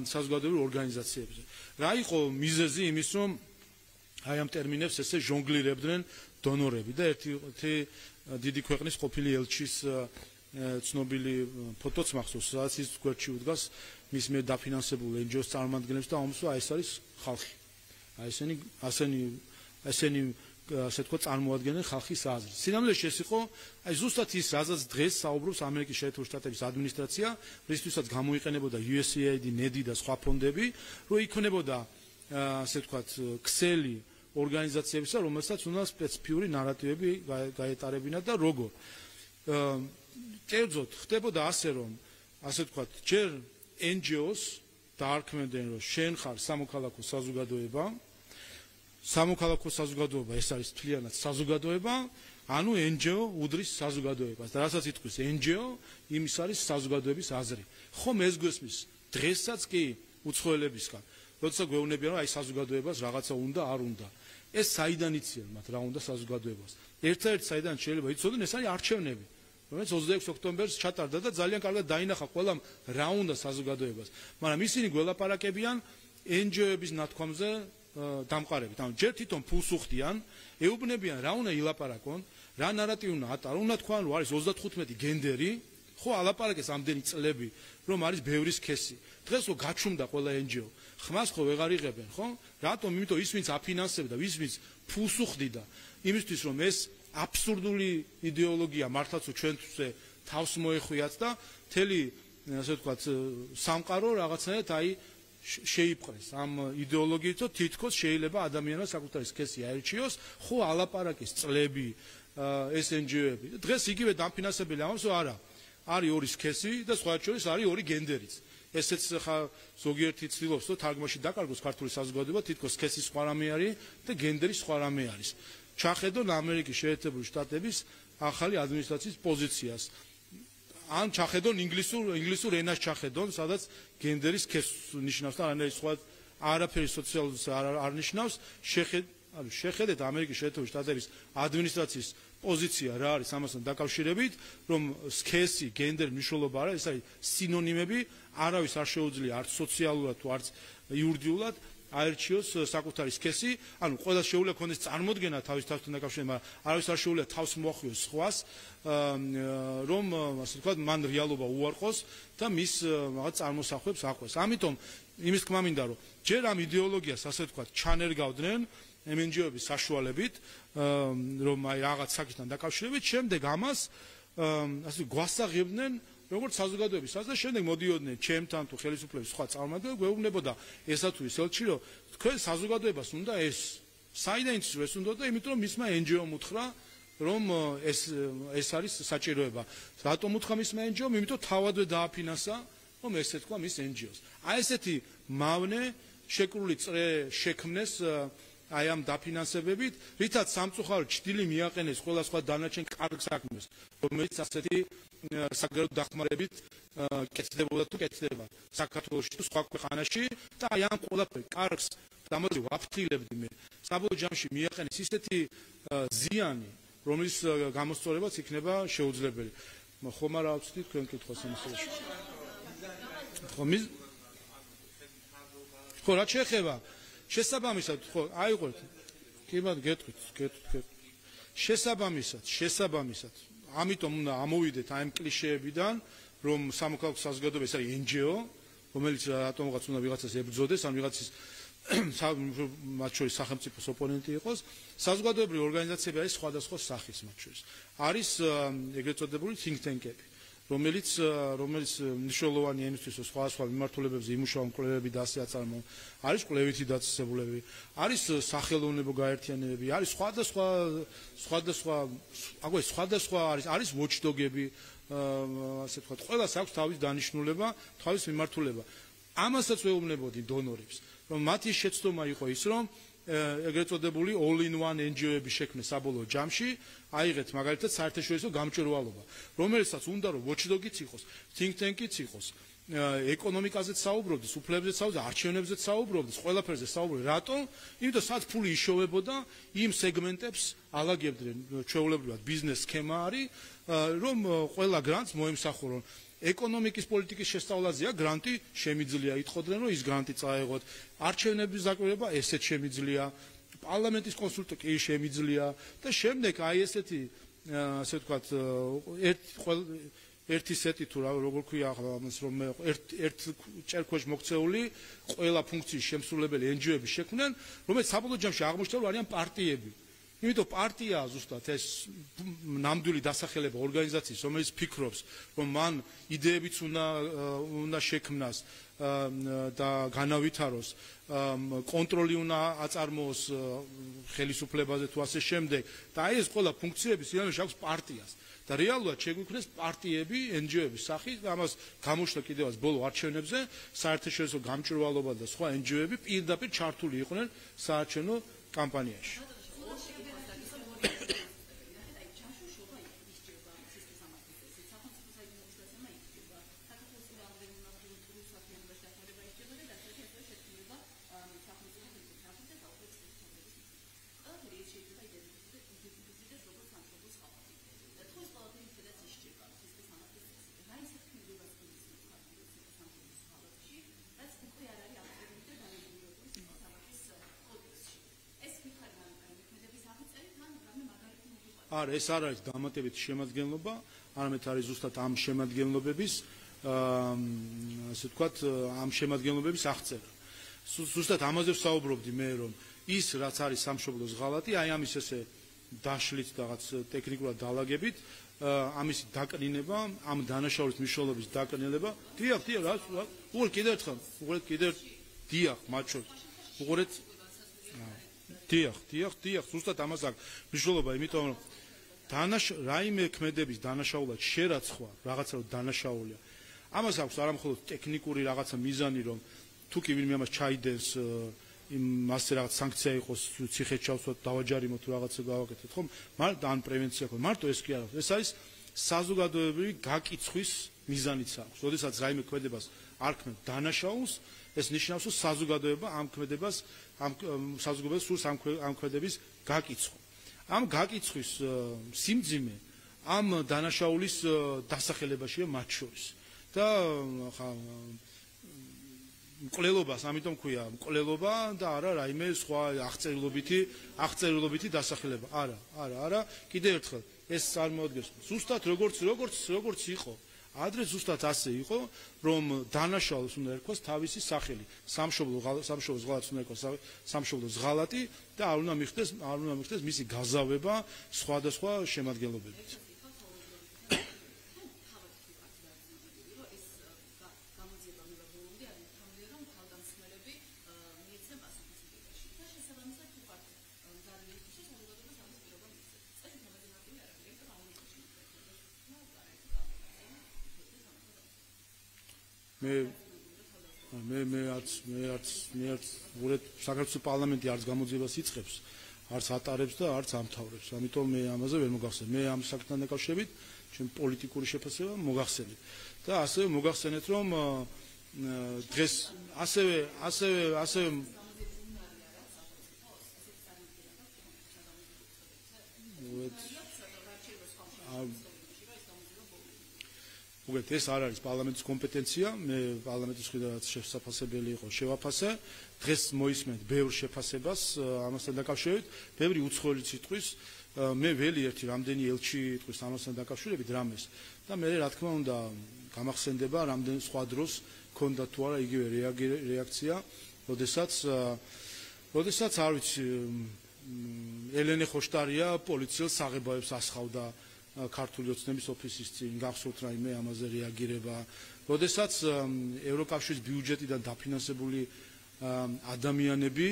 საზოგადოებრივ ორგანიზაციებზე. რა იყო მიზეზი იმის, რომ აი ამ ტერმინებს ესე ჟონგლირებდნენ დონორები და ერთი დიდი ქვეყნის ყოფილი ელჩის ცნობილი ფოტოც მახსოვს, სადაც ის გვერდში უდგას მის მიერ დაფინანსებულ NGO-ს წარმომადგენლებს და ამბობს, აი ეს არის ხალხი. აი ესენი ასე თქვა წარმოადგენენ ხალხის აზრს. სინამდვილეში ეს იყო აი ზუსტად ის, რაზეც დღეს საუბრობს ამერიკის შეერთებული შტატების ადმინისტრაცია, რისთვისაც გამოიყენებოდა USAID, NED და სხვა ფონდები, რომ იქნებოდა ასე ვთქვათ ქსელი ორგანიზაციებისა, რომელსაც უნდა სპეციფიური ნარატივები გაეტარებინათ და როგორ. კერძოდ ხდებოდა ასე, რომ ასე ვთქვათ, ჯერ NGO-ს დაარქმევდნენ, რომ შენ ხარ სამოქალაქო საზოგადოება, სამოქალაქო საზოგადოება ეს არის თლიანად საზოგადოება, ანუ NGO უდრის საზოგადოებას. და რასაც იტყვის NGO, იმის არის საზოგადოების აზრი. ხომ ეს გვესმის დღესაც კი უცხოელებისგან, როცა გვეუბნებიან, რომ აი საზოგადოებას რაღაცა უნდა, არ უნდა. ეს საიდან იციან მათ რა უნდა საზოგადოებას? ერთ-ერთი საიდან შეიძლება იცოდნენ, ეს არის არჩევნები, რომელიც 26 ოქტომბერს ჩატარდა და ძალიან კარგად დაინახა ყველამ რა უნდა საზოგადოებას. მაგრამ ისინი გველაპარაკებიან NGO-ების ნათქვამზე დამყარებით. ანუ ჯერ თვითონ ფულს უხდიან, ეუბნებიან რა უნდა ილაპარაკონ, რა ნარატივი უნდა ატარონ, უნდა თქვან რომ არის 35 გენდერი, ხო ალაპარაკეს ამდენი წლები, რომ არის ბევრი სქესი. დღეს რო გაჩუმდა ყველა NGO, ხმას ხო ვეღარ იღებენ, ხო? რატომ? იმიტომ ის ვინც აფინანსებდა, ის ვინც ფულს უხდიდა, იმისთვის რომ ეს აბსურდული იდეოლოგია მართლაც ჩვენთვისე თავს მოეხვიათ და მთელი ასე ვთქვათ სამყარო რაღაცნაირად აი შეიპყრეს ამ იდეოლოგიით, რომ თითქოს შეიძლება ადამიანმა საკუთარი სქესი აერჩიოს, ხო ალაპარაკის წლები ეს NGO-ები. დღეს იგივე დაფინანსებელი ამბობს, რომ არა, არის ორი სქესი და სხვა შორის არის ორი გენდერიც. ესეც ხა ზოგიერთი ცდილობს, რომ თარგმანში დაკარგოს ქართული საზოგადოება, თითქოს სქესის სხვა რამე არის და გენდერის სხვა რამე არის. ჩახედონ ამერიკის შეერთებული შტატების ახალი ადმინისტრაციის პოზიციას. ან ჩახედონ ინგლისურ ენას ჩახედონ, სადაც გენდერის სქესს ნიშნავს და არაფერი სოციალურს არ ნიშნავს, ანუ შეხედეთ ამერიკის შეერთებული შტატების ადმინისტრაციის პოზიცია რა არის ამასთან დაკავშირებით, რომ სქესი, გენდერი მნიშვნელობა არა, ეს არის სინონიმები, არავის არ შეუძლია არც სოციალურად თუ არც იურიდიულად აერჩიოს საკუთარი სქესი, ანუ ყველა შეუძლია ქონდეს წარმოდგენა თავის თავთან დაკავშირებით, მაგრამ არავის არ შეუძლია თავს მოახიოს სხვას, რომ ასე ვთქვათ, მან რეალობა უარყოს და მის რაღაც წარმოსახვებს აყვეს. ამიტომ იმის თქმა მინდა, რომ ჯერ ამ იდეოლოგიას ასე ვთქვათ, ჩანერგავდნენ MNGO-ების საშუალებით, რომ აი რაღაც საკითხთან დაკავშირებით, შემდეგ ამას ასე გვასაღებდნენ როგორც საზოგადოების და შემდეგ მოდიოდნენ ჩემთან თუ ხელისუფლების სხვა წარმომადგენლები, გვეუბნებოდა ესა თუ ის ელჩი, რომ თქვენ საზოგადოებას უნდა ეს საიდან იცის ეს უნდა და იმიტომ რომ მისმა NGO-მ უთხრა რომ ეს არის საჭიროება. რატომ უთხრა მისმა NGO-მ? იმიტომ თავადვე დააფინანსა, რომ ესე თქვა მის NGO-ს. აი ესეთი მავნე შეკრული წრე შექმნეს აი ამ დაფინანსებებით, რითაც სამწუხაროდ ჭრილი მიაყენეს ყველა სხვა დანარჩენ კარგ საქმეს, რომელიც ასეთი საგარეო დახმარებით კეთდებოდა თუ კეთდება საქართველოში თუ სხვა ქვეყანაში და აი ამ ყველაფერ კარგს დამოდი ვაფრთხილებდი მე. საბოლოო ჯამში მიაყენეს ისეთი ზიანი, რომლის გამოსწორებაც იქნება შეუძლებელი. ხომ არა ავწვდით თქვენ კითხვას ამ შემთხვევაში? ხო, რა შეეხება შესაბამისად, ხო, აიყვეთ. კი ბატონო, გეტყვით. შესაბამისად. ამიტომ უნდა ამოვიდეთ აი ამ კლიშეებიდან, რომ სამოქალაქო საზოგადოება ეს არის NGO, რომელიც რატომღაც უნდა ვიღაცას ებრძოდეს, ან ვიღაცის მათ შორის სახელმწიფოს ოპონენტი იყოს, საზოგადოებრივი ორგანიზაციები არის სხვადასხვა სახის მათ შორის. არის ეგრეთ წოდებული think tank-ები, რომელიც მნიშვნელოვანი ენისთვის სხვადასხვა მიმართულებებზე იმუშავა მკვლევები და ასე აწარმოებენ. არის კვლევითი დაწესებულები, არის სახელოვნებო გაერთიანებები, არის სხვადასხვა არის watchdog-ები, ასე ვთქვათ, ყველას აქვს თავის დანიშნულება, თავის მიმართულება. ამასაც ვეუბნებოდი დონორებს, რომ მათი შეცდომა იყო ის, რომ ეგრეთ წოდებული all-in-one NGO-ების შექმნა საბოლოო ჯამში აიღეთ მაგალითად საერთაშორისო გამჭვირვალობა, რომელსაც უნდა რომ watchdog-იც იყოს, think tank-იც იყოს, ეკონომიკაზეც საუბრობდეს, უფლებზეც საუბრობდეს, არჩევნებზეც საუბრობდეს, ყველაფერზე საუბრობდეს. რატომ? იმიტომ სადაც ფული იშოვებოდა, იმ სეგმენტებს ალაგებდნენ, ჩვეულებრივად ბიზნეს სქემა არის, რომ ყველა გრანტს მოემსახურონ. ეკონომიკის პოლიტიკის შესწავლაზეა გრანტი შემიძლია, ითხოვდნენ რომ ის გრანტი წაეღოთ. არჩევნების დაკვირვება ესეც შემიძლია, პარლამენტის კონსულტაცია კი შემიძლია და შემდეგ აი ესეთი ასე ვთქვათ ერთი სეტი თუ როგორ ქვია ამას რომ ერთ ჭერქვეშ მოქცეული ყველა ფუნქციის შემსრულებელი NGO-ების შექმნენ, რომელიც საბოლოო ჯამში აღმოჩნდა რომ არიან პარტიები. იმიტომ პარტიაა ზუსტად ეს ნამდვილი დასახელება ორგანიზაციის, რომელიც ფიქრობს, რომ მან იდეებიც უნდა შექმნას და განავითაროს, კონტროლი უნდა აწარმოოს ხელისუფლებაზე თუ ასე შემდეგ და აი ეს ყველა ფუნქციები სიამოვნებაში აქვს პარტიას. და რეალურად შეგვიქმნეს პარტიები, NGO-ების სახით, ამას გამოშლა კიდევაც ბოლო არჩევნებზე, საერთაშორისო გამჭვირვალობა და სხვა NGO-ები პირდაპირ ჩართული იყვნენ საარჩევნო კამპანიაში. არა, ეს არ არის დამატებითი შემადგენლობა, არამედ არის ზუსტად ამ შემადგენლობების, ასე ვთქვათ, ამ შემადგენლობების აღწერა. ზუსტად ამაზე ვსაუბრობდი მე, რომ ის რაც არის სამშობლოს ღალატი, აი ამის ესე დაშლით რაღაც ტექნიკურად დალაგებით, ამისი დაკნინება, ამ დანაშაულის მნიშვნელობის დაკნინება, დიახ, რა, უყურეთ კიდევ ერთხელ, დიახ, მათ შორის. უყურეთ დიახ, ზუსტად ამას აქვს მნიშვნელობა, იმიტომ რომ რაიმე ქმედების დანაშაულად შერაცხვა, რაღაცა რომ დანაშაულია. ამას აქვს არა მხოლოდ ტექნიკური რაღაცა მიზანი, რომ თუ კი ვინმე ამას ჩაიდევს, მასზე რაღაც სანქცია იყოს, ციხე ჩავსვათ, დავაჯარიმოთ, რაღაცა გავაკეთოთ, ხომ? ან პრევენცია ხო? მარტო ეს კი არა. ეს არის საზოგადოებრივი გაკიცხვის მიზანიც აქვს. როდესაც რაიმე ქმედებას არ ქმნით დანაშაულს, ეს ნიშნავს, რომ საზოგადოება ამ ქმედებას საზოგადოებას სურს ამ ქმედების გაკიცხვა. ამ გაკიცხვის სიმძიმე ამ დანაშაულის დასახელებაშია მათ შორის. და მკვლელობას, ამიტომ ქვია მკვლელობა და არა რაიმე სხვა აღწერილობითი დასახელება. არა, კიდევ ერთხელ ეს წარმოადგენს ზუსტად როგორც იყო. ადრე ზუსტად ასე იყო, რომ დანაშაულს უნდა ერქვას თავისი სახელი. სამშობლოს ღალატს უნდა ერქვას სამშობლოს ღალატი და არ უნდა მიხდეს მისი გაზავება სხვადასხვა შემადგენლობებით. მე არც საქართველოს პარლამენტი არც გამოძიებას იწყებს, არც ატარებს და არც ამთავრებს. ამიტომ მე ამაზე ვერ მოგახსენებ. მე ამ საკითხთან დაკავშირებით ჩემ პოლიტიკური შეფასება მოგახსენებ. და ასევე მოგახსენეთ, რომ დღეს ასევე მოგეთ ეს არ არის პარლამენტის კომპეტენცია, მე პარლამენტის მხრიდან შესაძლებელი იყო შევაფასე. დღეს მოისმენთ ბევრ შეფასებას ამასთან დაკავშირებით, ბევრი უცხოელი სიტყვის, მე ველი ერთი რამდენი ელჩი იტყვის ამასთან დაკავშირებით რამეს და მე რა თქმა უნდა გამახსენდება რამდენი სხვა დროს ქონდა თუ არა იგივე რეაქცია, როდესაც არ ვიცი ელენე ხოშტარია პოლიციელს საღებავებს ასხავდა ქართული ოცნების ოფისის წინ, გახსოვთ რაიმე ამაზე რეაგირება, როდესაც ევროკავშირის ბიუჯეტიდან დაფინანსებული ადამიანები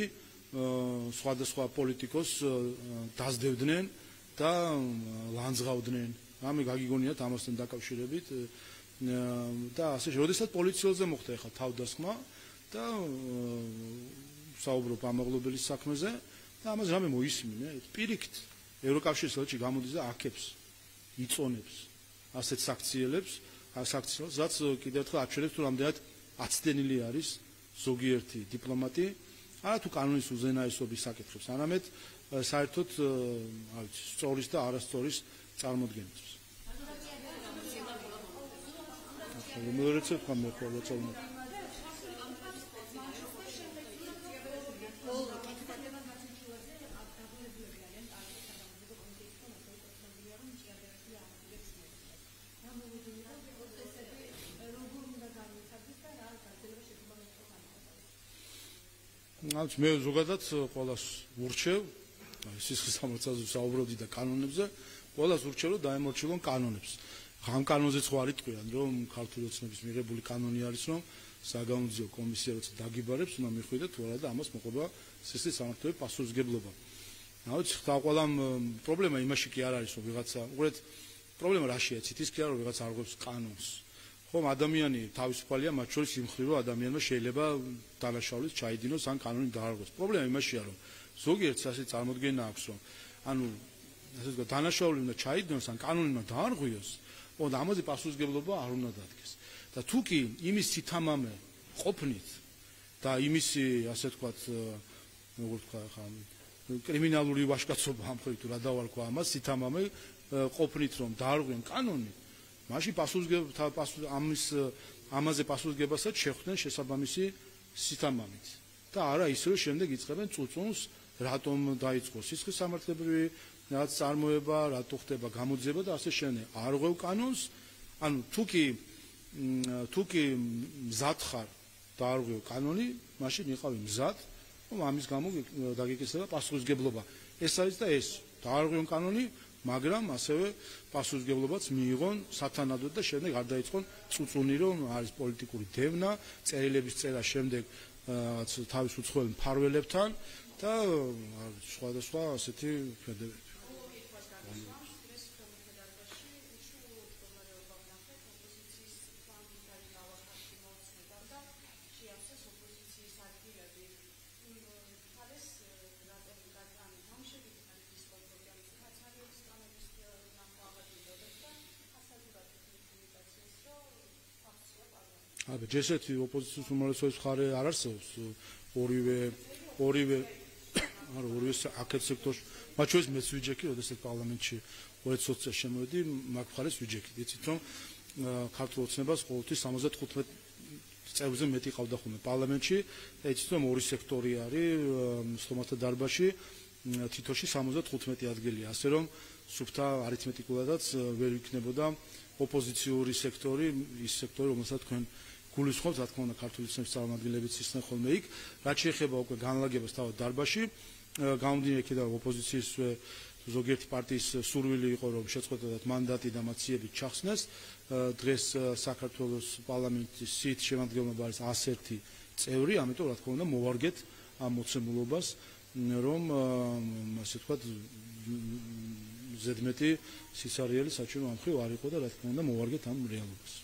სხვადასხვა პოლიტიკოს დასდევდნენ და ლანძღავდნენ. რამე გაგიგონიათ ამასთან დაკავშირებით და ასე როდესაც პოლიციელზე მოხდა ახლა თავდასხმა და საუბრობ ამაღლობელის საქმეზე და ამაზე რამე მოისმინე, პირიქით ევროკავშირის ელჩი გამოდის და აქებს იწონებს ასეთ საქციელებს, რაც კიდევ ერთხელ აჩვენებს თუ რამდენად აცდენილი არის ზოგიერთი დიპლომატი, არა თუ კანონის უზენაესობის საკითხებს, არამედ საერთოდ სწორის და არასწორის წარმოდგენებს. მე ზოგადად ყველას ურჩევ, სისხლის სამართალზე საუბრობდი და კანონებზე, ყველას ურჩევ რომ დაემორჩილონ კანონებს. ამ კანონზეც ხო არ იტყვიან, რომ ქართული ოცნების მიღებული კანონი არის, რომ საგამოძიო კომისია როცა დაგიბარებს, უნდა მიხვიდე თუ არა და ამას მოყვება სისხლის სამართლების პასუხისგებლობა. ხვდა ყველამ პრობლემა იმაში კი არ არის, რომ ვიღაცა, უყურეთ, პრობლემა რაშია, ის კი არა, რომ ვიღაცა არღვევს კანონს. ხომ ადამიანი თავისუფალია, მათ შორის იმ მხრივ, რომ ადამიანმა შეიძლება დანაშაულიც ჩაიდინოს ან კანონი დაარღვევს. პრობლემა იმაშია, რომ ზოგიერთს ასე წარმოდგენა აქვს, რომ ანუ ასე ვთქვათ, დანაშაული უნდა ჩაიდინოს ან კანონი უნდა დაარღვიოს, და ამაზე პასუხისგებლობა არ უნდა დადგეს. და თუ კი იმის თითამამე ყოფნით და იმისი ასე ვთქვათ, როგორ ვთქვა ხა, კრიმინალური ვაჟკაცობა ამ ხრივ თუ რა დავარქვა ამას, თითამამე ყოფნით რომ დაარღვიონ კანონი, მაშინ ამაზე პასუხისგებასაც შეხვდნენ შესაბამისი სითამამით. და არა ისე რომ შემდეგ იწყებენ წუწუნს, რატომ დაიწყო სისხლის სამართლებრივი რაც წარმოება, რატო ხდება გამოძიება და ასე შემდეგ. არ ღვევ კანონს, ანუ თუ კი მზად ხარ და არ ღვევ კანონი, მაშინ იყავი მზად, რომ ამის გამო დაგეკისრება პასუხისგებლობა. ეს არის და ეს. და არ ღვევ კანონი, მაგრამ ასევე პასუხისგებლობაც მიიღონ სათანადოდ და შემდეგ არ დაიწყონ წუწუნი, რომ არის პოლიტიკური დევნა, წერილების წერა შემდეგ თავის უცხოელ მფარველებთან და სხვადასხვა ასეთი ფერდებები. აბა ესეთი ოპოზიციის უმრავლესობის მხარე არ არსებობს ორივე აქეთ სექტორში მათ შორის მეც ვიჯექი როდესაც პარლამენტში 2020 წელს შემოვედი მაგ მხარეს ვიჯექით იცით რომ ქართულ ოცნებას ყოველთვის 75 წევრზე მეტი ყავდა ხოლმე პარლამენტში და იცით რომ ორი სექტორი არის სტომათა დარბაზში თითოში 75 ადგილია ასე რომ სუფთა არითმეტიკულადაც ვერ იქნებოდა ოპოზიციური სექტორი ის სექტორი რომელსაც თქვენ გულისხმობთ რა თქმა უნდა ქართული ოცნების წარმომადგენლებიც ისნენ ხოლმე იქ რაც შეეხება უკვე განლაგებას თავად დარბაზში გამომდინარე იქიდან ოპოზიციის ზოგიერთი პარტიის სურვილი იყო რომ შეწყვეტათ მანდატი და მაციებით ჩახსნეს დღეს საქართველოს პარლამენტის სიით შემადგენლობა არის 101 წევრი ამიტომ რა თქმა უნდა მოვარგეთ ამ მოცემულობას რომ ასე ვთქვათ ზედმეტი სიცარიელი საჭირო ამ ხრივ არ იყო და რა თქმა უნდა მოვარგეთ ამ რეალობას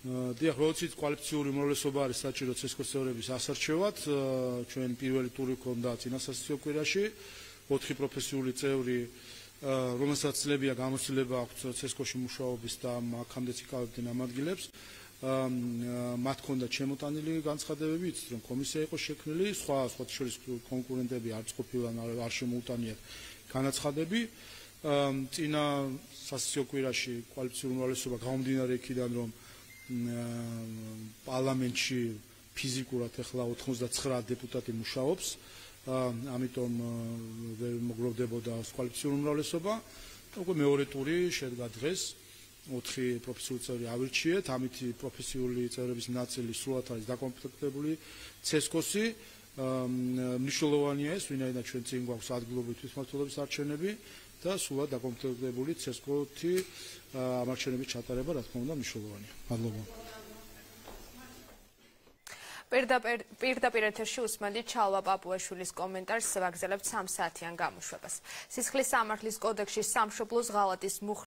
დიახ, როდესაც კოალიციური უმრავლესობა არის საჭირო ცესკოს წევრების ასარჩევად, ჩვენ პირველი ტური ქონდა წინა სასაცილო კვირაში, 4 პროფესიული წევრი, რომელსაც სლებია გამოცდილება აქვს ცესკოში მუშაობის და აქამდეც იკავებდნენ ამ ადგილებს, მათ ქონდა შემოტანილი განცხადებები, იცით რომ კომისია იყო შექმნილი, სხვა შორის კონკურენტები არც ყოფილან არ შემოუტანიათ განაცხადები. წინა სასაცილო კვირაში კოალიციური უმრავლესობა გამომდინარე იქიდან რომ პარლამენტში ფიზიკურად ახლა 99 დეპუტატი მუშაობს, ამიტომ ვერ მოგროვდებოდა კოალიციური უმრავლესობა. უკვე მეორე ტური შედგა დღეს, 4 პროფესიული წევრი ავირჩიეთ, ამით პროფესიული წევრების ნაწილი სრულად არის დაკომპლექტებული ცესკოსი. მნიშვნელოვანია ეს, ვინაიდან ჩვენ წინ გვაქვს ადგილობრივი თვითმმართველობის არჩევნები და სრულად დაკომპლექტებული ცესკოთი ამ არჩევნების ჩატარება რა თქმა უნდა მნიშვნელოვანია. მადლობა. პირდაპირ ეთერში უსმენთ ჩალვა პაპუაშვილის კომენტარს, ვაგზალებთ 3 საათიან გამოშვებას. სისხლის სამართლის კოდექსში სამშობლოს ღალატის